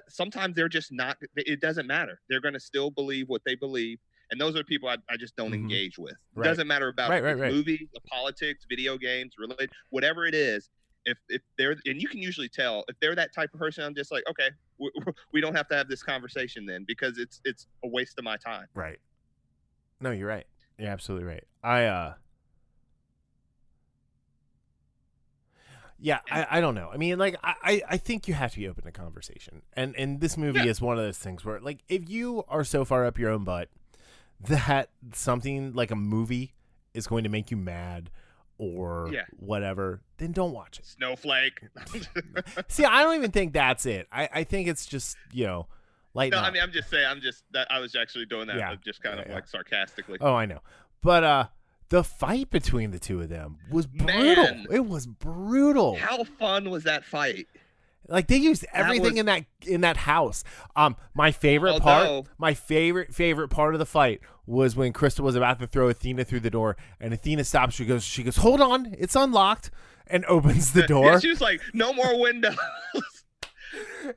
B: Sometimes they're just not. It doesn't matter. They're going to still believe what they believe. And those are people I just don't engage with. It doesn't matter about movies, politics, video games, religion, whatever it is. If they're, and you can usually tell if they're that type of person, I'm just like, okay, we don't have to have this conversation then, because it's a waste of my time.
A: Right. No, you're right. You're absolutely right. I don't know. I mean, like, I think you have to be open to conversation. And this movie is one of those things where, like, if you are so far up your own butt that something like a movie is going to make you mad or whatever, then don't watch it.
B: Snowflake.
A: See, I don't even think that's it. I think it's just, lighten up.
B: I mean, I'm just saying, I was actually doing that just kind of like sarcastically.
A: Oh, I know. But, the fight between the two of them was brutal. Man, it was brutal.
B: How fun was that fight?
A: Like, they used everything in that house. My favorite part of the fight was when Crystal was about to throw Athena through the door, and Athena stops. She goes, hold on, it's unlocked, and opens the door.
B: Yeah, she was like, no more windows.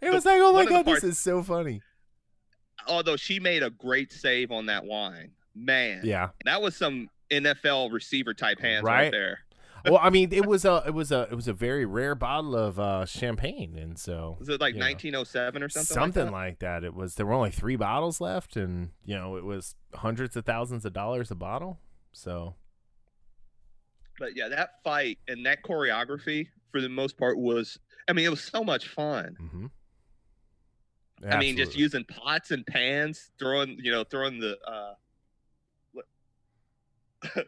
A: It was like, oh my God, this is so funny.
B: Although she made a great save on that wine, man.
A: Yeah,
B: that was some NFL receiver type hands right there.
A: Well, I mean, it was a very rare bottle of champagne, and so
B: was it like 1907 or something?
A: Something like that. It was. There were only 3 bottles left, and it was hundreds of thousands of dollars a bottle. So,
B: but yeah, that fight and that choreography for the most part was. I mean, it was so much fun.
A: Mm-hmm.
B: I mean, just using pots and pans, throwing the.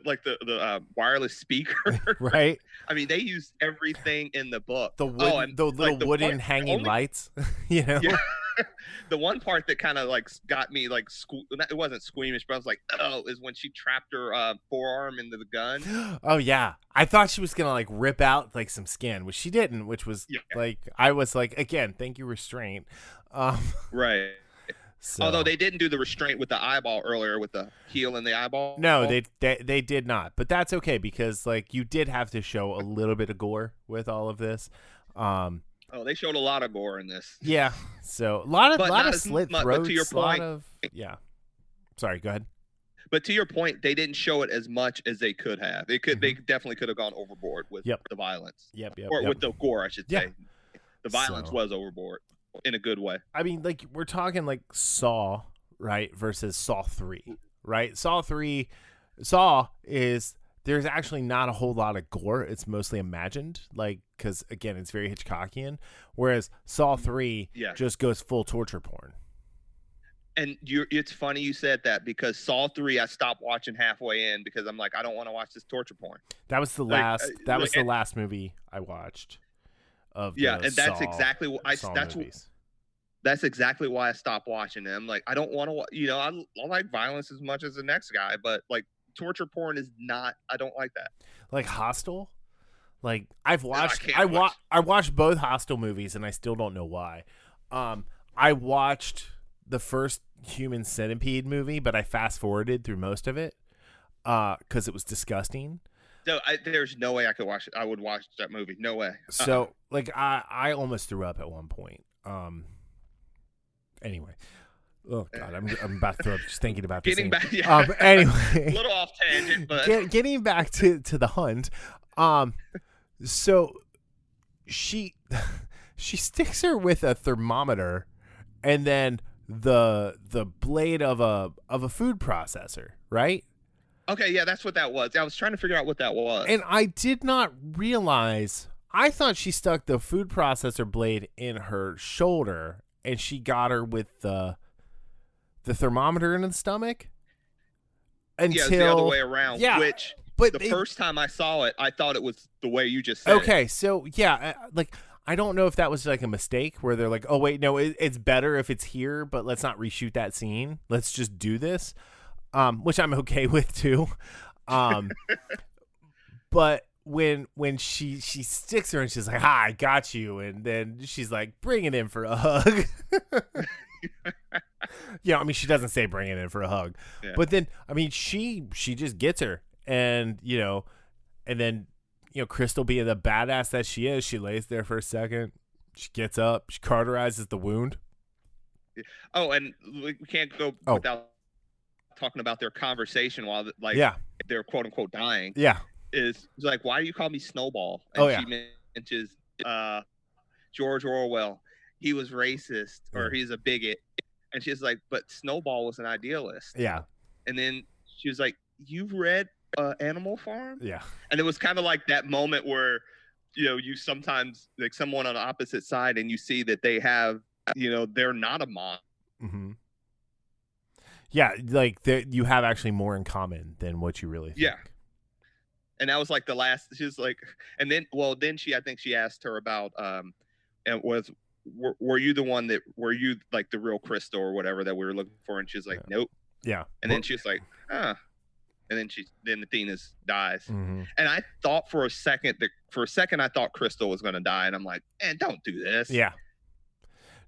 B: Like the wireless speaker,
A: right?
B: I mean, they used everything in the book.
A: The little wooden hanging lights,
B: Yeah. The one part that kind of like got me like it wasn't squeamish, but I was like, oh, is when she trapped her forearm into the gun.
A: Oh yeah, I thought she was gonna like rip out like some skin, which she didn't. Which was like, I was like, again, thank you, restraint.
B: Right.
A: So.
B: Although they didn't do the restraint with the eyeball earlier, with the heel and the eyeball.
A: No, they did not. But that's okay, because like you did have to show a little bit of gore with all of this.
B: Oh, they showed a lot of gore in this.
A: Yeah. So a lot of slit throats.
B: But to your point,
A: yeah. Sorry, go ahead.
B: But to your point, they didn't show it as much as they could have. They definitely could have gone overboard with the violence. Or with the gore, I should say. The violence was overboard in a good way.
A: I mean, like, we're talking like Saw, right, versus Saw 3, right? Saw is, there's actually not a whole lot of gore. It's mostly imagined, like, because again, it's very Hitchcockian. Whereas Saw 3 just goes full torture porn.
B: And it's funny you said that, because Saw 3 I stopped watching halfway in because I'm like, I don't want to watch this torture porn.
A: That was the last. That was the last movie I watched. And
B: that's
A: Saw,
B: exactly what that's exactly why I stopped watching it. I'm like, I don't want to. I like violence as much as the next guy, but like torture porn is not. I don't like that.
A: Like Hostel. Like I watched both Hostel movies, and I still don't know why. I watched the first Human Centipede movie, but I fast forwarded through most of it because it was disgusting.
B: No, there's no way I could watch it. I would watch that movie. No way.
A: So, like, I almost threw up at one point. Anyway. Oh God, I'm about to throw up just thinking about this.
B: Getting back,
A: anyway,
B: a little off tangent, but
A: getting back to the hunt. So she sticks her with a thermometer, and then the blade of a food processor, right?
B: Okay, yeah, that's what that was. I was trying to figure out what that was.
A: And I did not realize, I thought she stuck the food processor blade in her shoulder, and she got her with the thermometer in the stomach. Until,
B: it's the other way around.
A: Yeah,
B: but the first time I saw it, I thought it was the way you just said
A: Okay, so yeah, like, I don't know if that was like a mistake where they're like, oh wait, no, it's better if it's here, but let's not reshoot that scene. Let's just do this. Which I'm okay with too. But when she sticks her and she's like, "Hi, I got you," and then she's like, "Bring it in for a hug." I mean, she doesn't say bring it in for a hug, but then I mean, she just gets her, and and then Crystal, being the badass that she is, she lays there for a second. She gets up, she cauterizes the wound.
B: Oh, and we can't go without talking about their conversation while they're quote unquote dying. Is like, why do you call me Snowball? And she mentions George Orwell. He was racist, or he's a bigot. And she's like, but Snowball was an idealist. And then she was like, you've read Animal Farm? And it was kind of like that moment where you sometimes, like, someone on the opposite side, and you see that they have, they're not a monster.
A: Mm-hmm. Yeah, like you have actually more in common than what you really think.
B: And that was like the last. She was like, and then, I think she asked her about, and were you the one that, were you like the real Crystal or whatever that we were looking for? And she's like, nope. And then she's like, and then Athena's dies.
A: Mm-hmm.
B: And I thought for a second I thought Crystal was going to die, and I'm like, man, don't do this.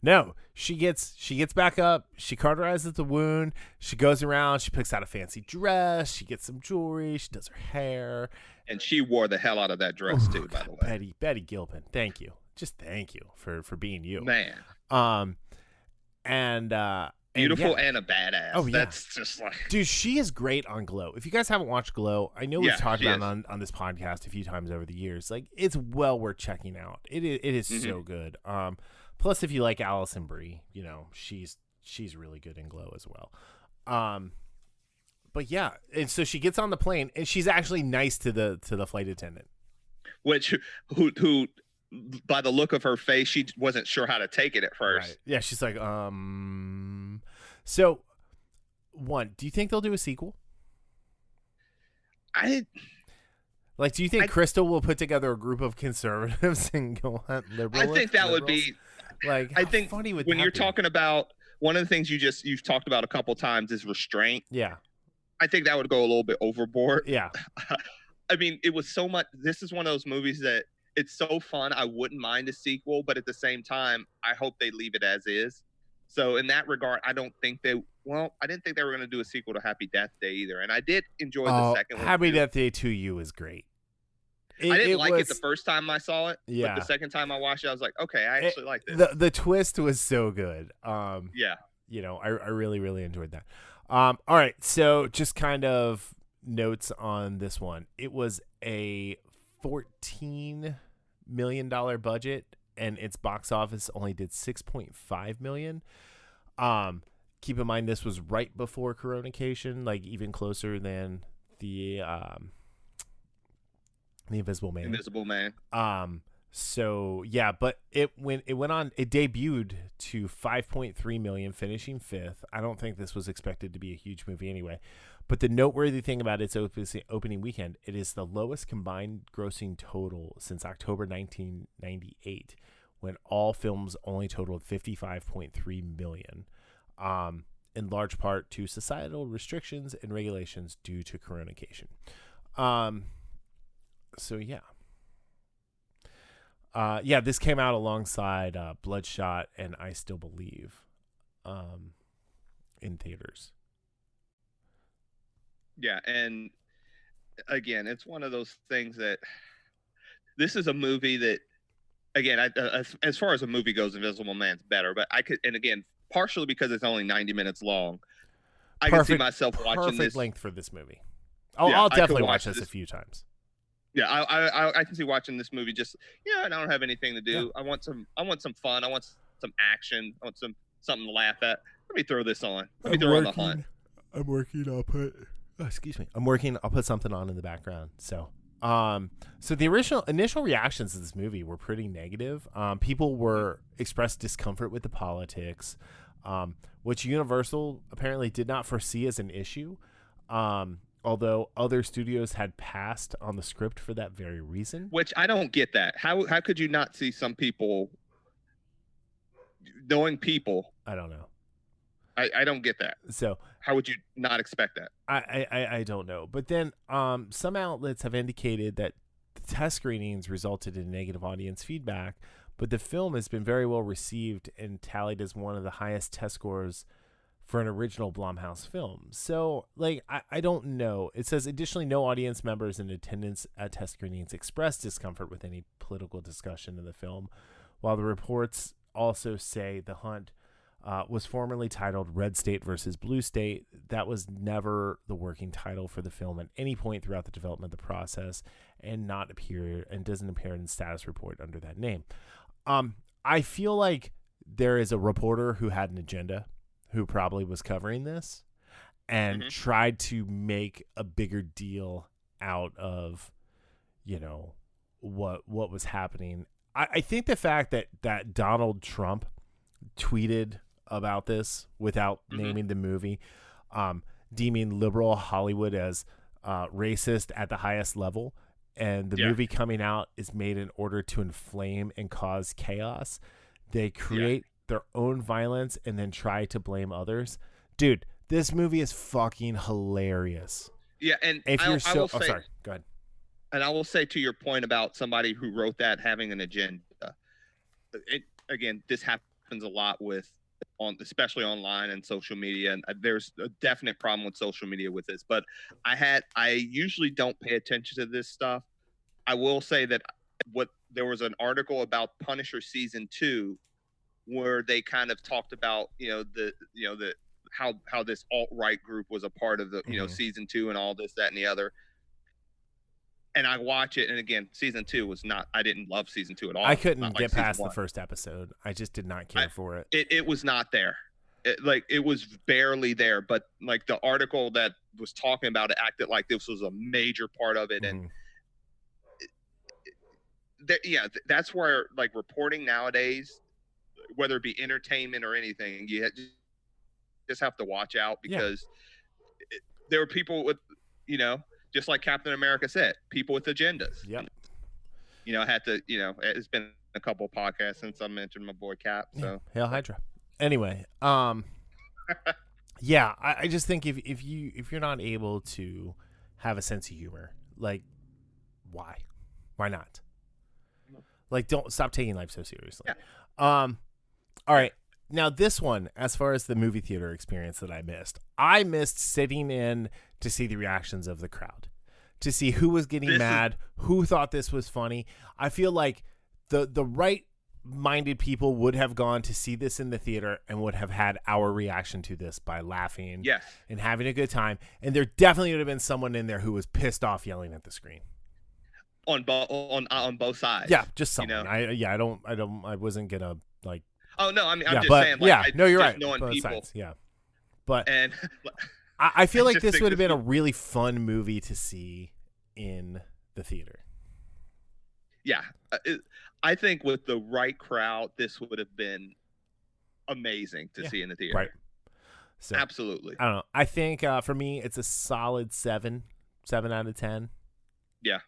A: No, she gets back up. She cauterizes the wound. She goes around. She picks out a fancy dress. She gets some jewelry. She does her hair.
B: And she wore the hell out of that dress too, by the way.
A: Betty Gilpin, thank you. Just thank you for being you,
B: man. Beautiful and a badass.
A: Oh yeah,
B: that's just like,
A: dude, she is great on Glow. If you guys haven't watched Glow, I know we've talked about it on this podcast a few times over the years. Like, it's well worth checking out. It is so good. Plus, if you like Allison Brie, she's really good in Glow as well. But yeah, and so she gets on the plane, and she's actually nice to the flight attendant,
B: who by the look of her face, she wasn't sure how to take it at first.
A: Right. Yeah, she's like, So, do you think they'll do a sequel? Do you think Crystal will put together a group of conservatives and go hunt liberals?
B: I think that would be.
A: Like,
B: I
A: how
B: think
A: funny would
B: when
A: that
B: you're
A: be?
B: talking about one of the things you've talked about a couple times is restraint.
A: Yeah.
B: I think that would go a little bit overboard.
A: Yeah.
B: I mean, it was so much. This is one of those movies that it's so fun. I wouldn't mind a sequel, but at the same time, I hope they leave it as is. So in that regard, I don't think they. Well, I didn't think they were going to do a sequel to Happy Death Day either, and I did enjoy the second one.
A: Happy
B: too.
A: Death Day to You is great.
B: I didn't like it the first time I saw it,
A: yeah.
B: but the second time I watched it, I was like, okay, I actually like this.
A: The twist was so good.
B: Yeah.
A: You know, I really, really enjoyed that. All right, so just kind of notes on this one. It was a $14 million budget, and its box office only did $6.5 million. Keep in mind this was right before Coronation, like even closer than the Invisible Man.
B: Invisible Man.
A: So yeah, but it debuted to 5.3 million, finishing 5th. I don't think this was expected to be a huge movie anyway. But the noteworthy thing about its opening weekend, it is the lowest combined grossing total since October 1998, when all films only totaled 55.3 million. In large part to societal restrictions and regulations due to Coronation. So yeah. This came out alongside Bloodshot and I Still Believe in theaters.
B: Yeah, and again, it's one of those things that this is a movie that, again, as far as a movie goes, Invisible Man's better, but I could, and again, partially because it's only 90 minutes long, I can see myself watching this.
A: Perfect length for this movie. I'll definitely watch this a few times.
B: Yeah, I can see watching this movie. Just I don't have anything to do. Yeah. I want some fun. I want some action. I want something to laugh at. Let me throw this on. Let me throw on The Hunt.
A: I'm working. I'll put. Oh, excuse me. I'm working. I'll put something on in the background. So the initial reactions to this movie were pretty negative. People were expressed discomfort with the politics, which Universal apparently did not foresee as an issue. Although other studios had passed on the script for that very reason.
B: Which I don't get that. How could you not see some people, knowing people?
A: I don't know.
B: I don't get that.
A: So
B: how would you not expect that?
A: I don't know. But then some outlets have indicated that the test screenings resulted in negative audience feedback, but the film has been very well received and tallied as one of the highest test scores for an original Blumhouse film. So, like, I don't know. It says, additionally, no audience members in attendance at test screenings expressed discomfort with any political discussion in the film, while the reports also say The Hunt was formerly titled Red State versus Blue State. That was never the working title for the film at any point throughout the development of the process, and doesn't appear in the status report under that name. I feel like there is a reporter who had an agenda, who probably was covering this and tried to make a bigger deal out of, what was happening. I think the fact that Donald Trump tweeted about this without naming the movie, deeming liberal Hollywood as racist at the highest level, and the movie coming out is made in order to inflame and cause chaos. They create their own violence and then try to blame others. Dude, this movie is fucking hilarious.
B: Yeah, and
A: if you're sorry, go ahead.
B: And I will say, to your point about somebody who wrote that having an agenda, this happens a lot especially online and social media, and there's a definite problem with social media with this. But I usually don't pay attention to this stuff. I will say that there was an article about Punisher season 2 where they kind of talked about how this alt-right group was a part of the season 2 and all this, that, and the other. And I watch it, and again, season 2 was not. I didn't love season 2 at all.
A: I couldn't get past the first episode. I just did not care for it.
B: It was not there. It was barely there. But like the article that was talking about it acted like this was a major part of it, and that's where like reporting nowadays, whether it be entertainment or anything, you just have to watch out, because there are people with, just like Captain America said, people with agendas.
A: Yep.
B: Had to, it's been a couple podcasts since I mentioned my boy Cap. So
A: Hail Hydra. Anyway, yeah, I just think if you're not able to have a sense of humor, like, why not? Like, don't stop taking life so seriously.
B: Yeah.
A: All right. Now this one, as far as the movie theater experience that I missed sitting in to see the reactions of the crowd, to see who was getting mad, who thought this was funny. I feel like the right-minded people would have gone to see this in the theater and would have had our reaction to this by laughing and having a good time. And there definitely would have been someone in there who was pissed off yelling at the screen.
B: On both sides.
A: Yeah, just someone.
B: You know?
A: I wasn't gonna like.
B: Oh no, I mean I'm just saying. Like,
A: no, you're right.
B: Knowing
A: both
B: people,
A: sides, yeah. But
B: and
A: I feel like this would have been a really fun movie to see in the theater.
B: Yeah, I think with the right crowd, this would have been amazing to see in the theater.
A: Right. So,
B: absolutely.
A: I don't know. I think for me, it's a solid 7 out of 10.
B: Yeah.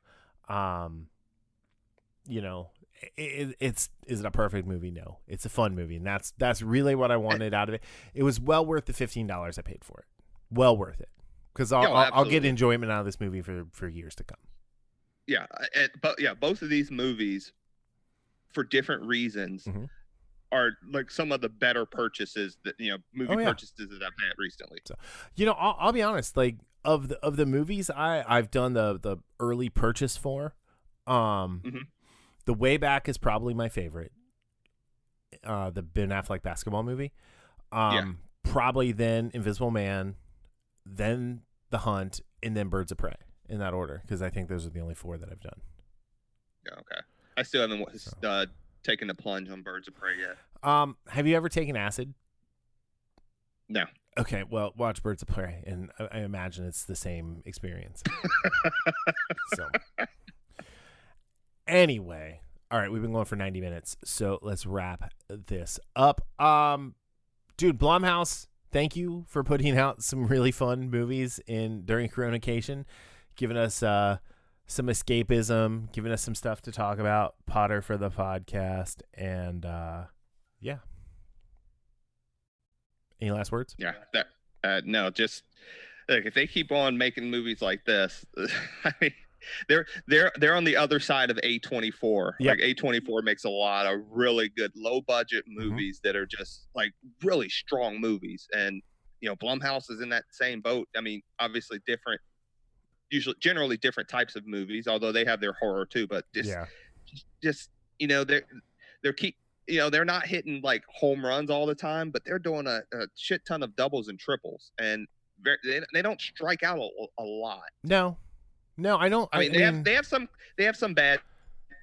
A: You know, is it a perfect movie? No, it's a fun movie, and that's really what I wanted out of it. It was well worth the $15 I paid for it. Well worth it, because I'll get enjoyment out of this movie for years to come.
B: Yeah, but both of these movies, for different reasons, are like some of the better purchases that purchases that I've had recently.
A: So, I'll be honest, like of the movies I've done the early purchase for, The Way Back is probably my favorite. The Ben Affleck basketball movie. Probably then Invisible Man, then The Hunt, and then Birds of Prey, in that order, because I think those are the only 4 that I've done.
B: Yeah, okay. I still haven't taken the plunge on Birds of Prey yet.
A: Have you ever taken acid?
B: No.
A: Okay, well, watch Birds of Prey, and I imagine it's the same experience. So, anyway, all right, we've been going for 90 minutes, so let's wrap this up. Dude, Blumhouse, thank you for putting out some really fun movies during Coronation, giving us some escapism, giving us some stuff to talk about, Potter for the podcast, and yeah. Any last words?
B: Yeah, no, just look, if they keep on making movies like this, I mean, they're on the other side of A24.
A: Yep.
B: Like A24 makes a lot of really good low budget movies that are just like really strong movies, and Blumhouse is in that same boat. I mean, obviously generally different types of movies, although they have their horror too. But they're not hitting like home runs all the time, but they're doing a shit ton of doubles and triples, and they don't strike out a lot.
A: No, I don't.
B: I mean, they have some bad,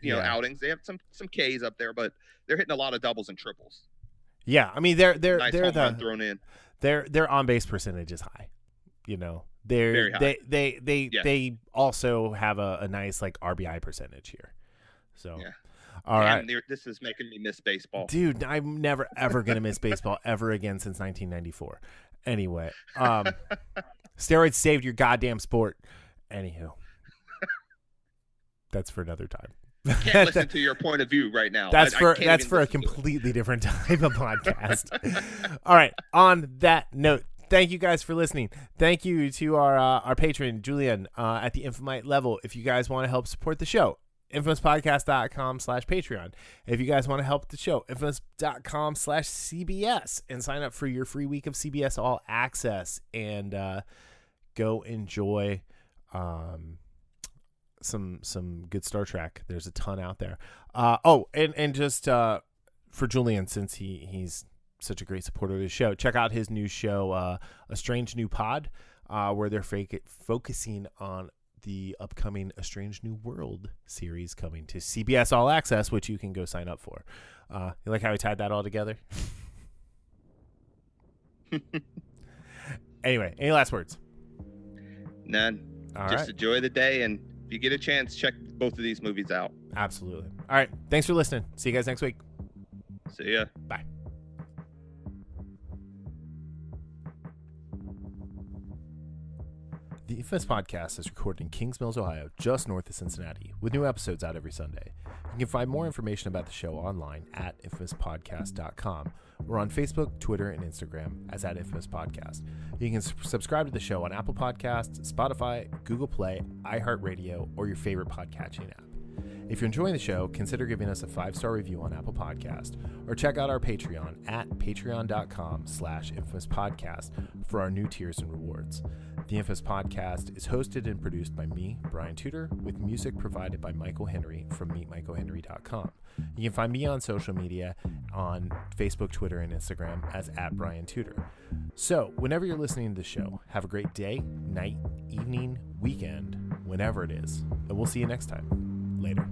B: outings. They have some Ks up there, but they're hitting a lot of doubles and triples.
A: Yeah, I mean they're
B: thrown in.
A: Their on base percentage is high. Very high. They also have a nice like RBI percentage here. So
B: yeah.
A: All right.
B: This is making me miss baseball.
A: Dude, I'm never, ever going to miss baseball ever again since 1994. Anyway, steroids saved your goddamn sport. Anywho, that's for another time.
B: Can't listen to your point of view right now.
A: That's for a completely different type of podcast. All right. On that note, thank you guys for listening. Thank you to our patron, Julian, at the Infamite level. If you guys want to help support the show, infamouspodcast.com/Patreon. If you guys want to help the show, infamous.com/CBS, and sign up for your free week of CBS All Access, and go enjoy some good Star Trek. There's a ton out there. And just for Julian, since he's such a great supporter of the show, check out his new show, A Strange New Pod, where they're focusing on the upcoming A Strange New World series coming to CBS All Access, which you can go sign up for. You like how we tied that all together? Anyway, any last words?
B: None. Just enjoy the day, and if you get a chance, check both of these movies out. Absolutely. All right. Thanks for listening. See you guys next week. See ya. Bye. The
A: Infamous Podcast is recorded in Kings Mills, Ohio, just north of Cincinnati, with new episodes out every Sunday. You can find more information about the show online at infamouspodcast.com or on Facebook, Twitter, and Instagram as @infamouspodcast. You can subscribe to the show on Apple Podcasts, Spotify, Google Play, iHeartRadio, or your favorite podcatching app. If you're enjoying the show, consider giving us a 5-star review on Apple Podcast or check out our Patreon at patreon.com/infamouspodcast for our new tiers and rewards. The Infamous Podcast is hosted and produced by me, Brian Tudor, with music provided by Michael Henry from meetmichaelhenry.com. You can find me on social media on Facebook, Twitter, and Instagram as @BrianTudor. So, whenever you're listening to the show, have a great day, night, evening, weekend, whenever it is, and we'll see you next time. Later.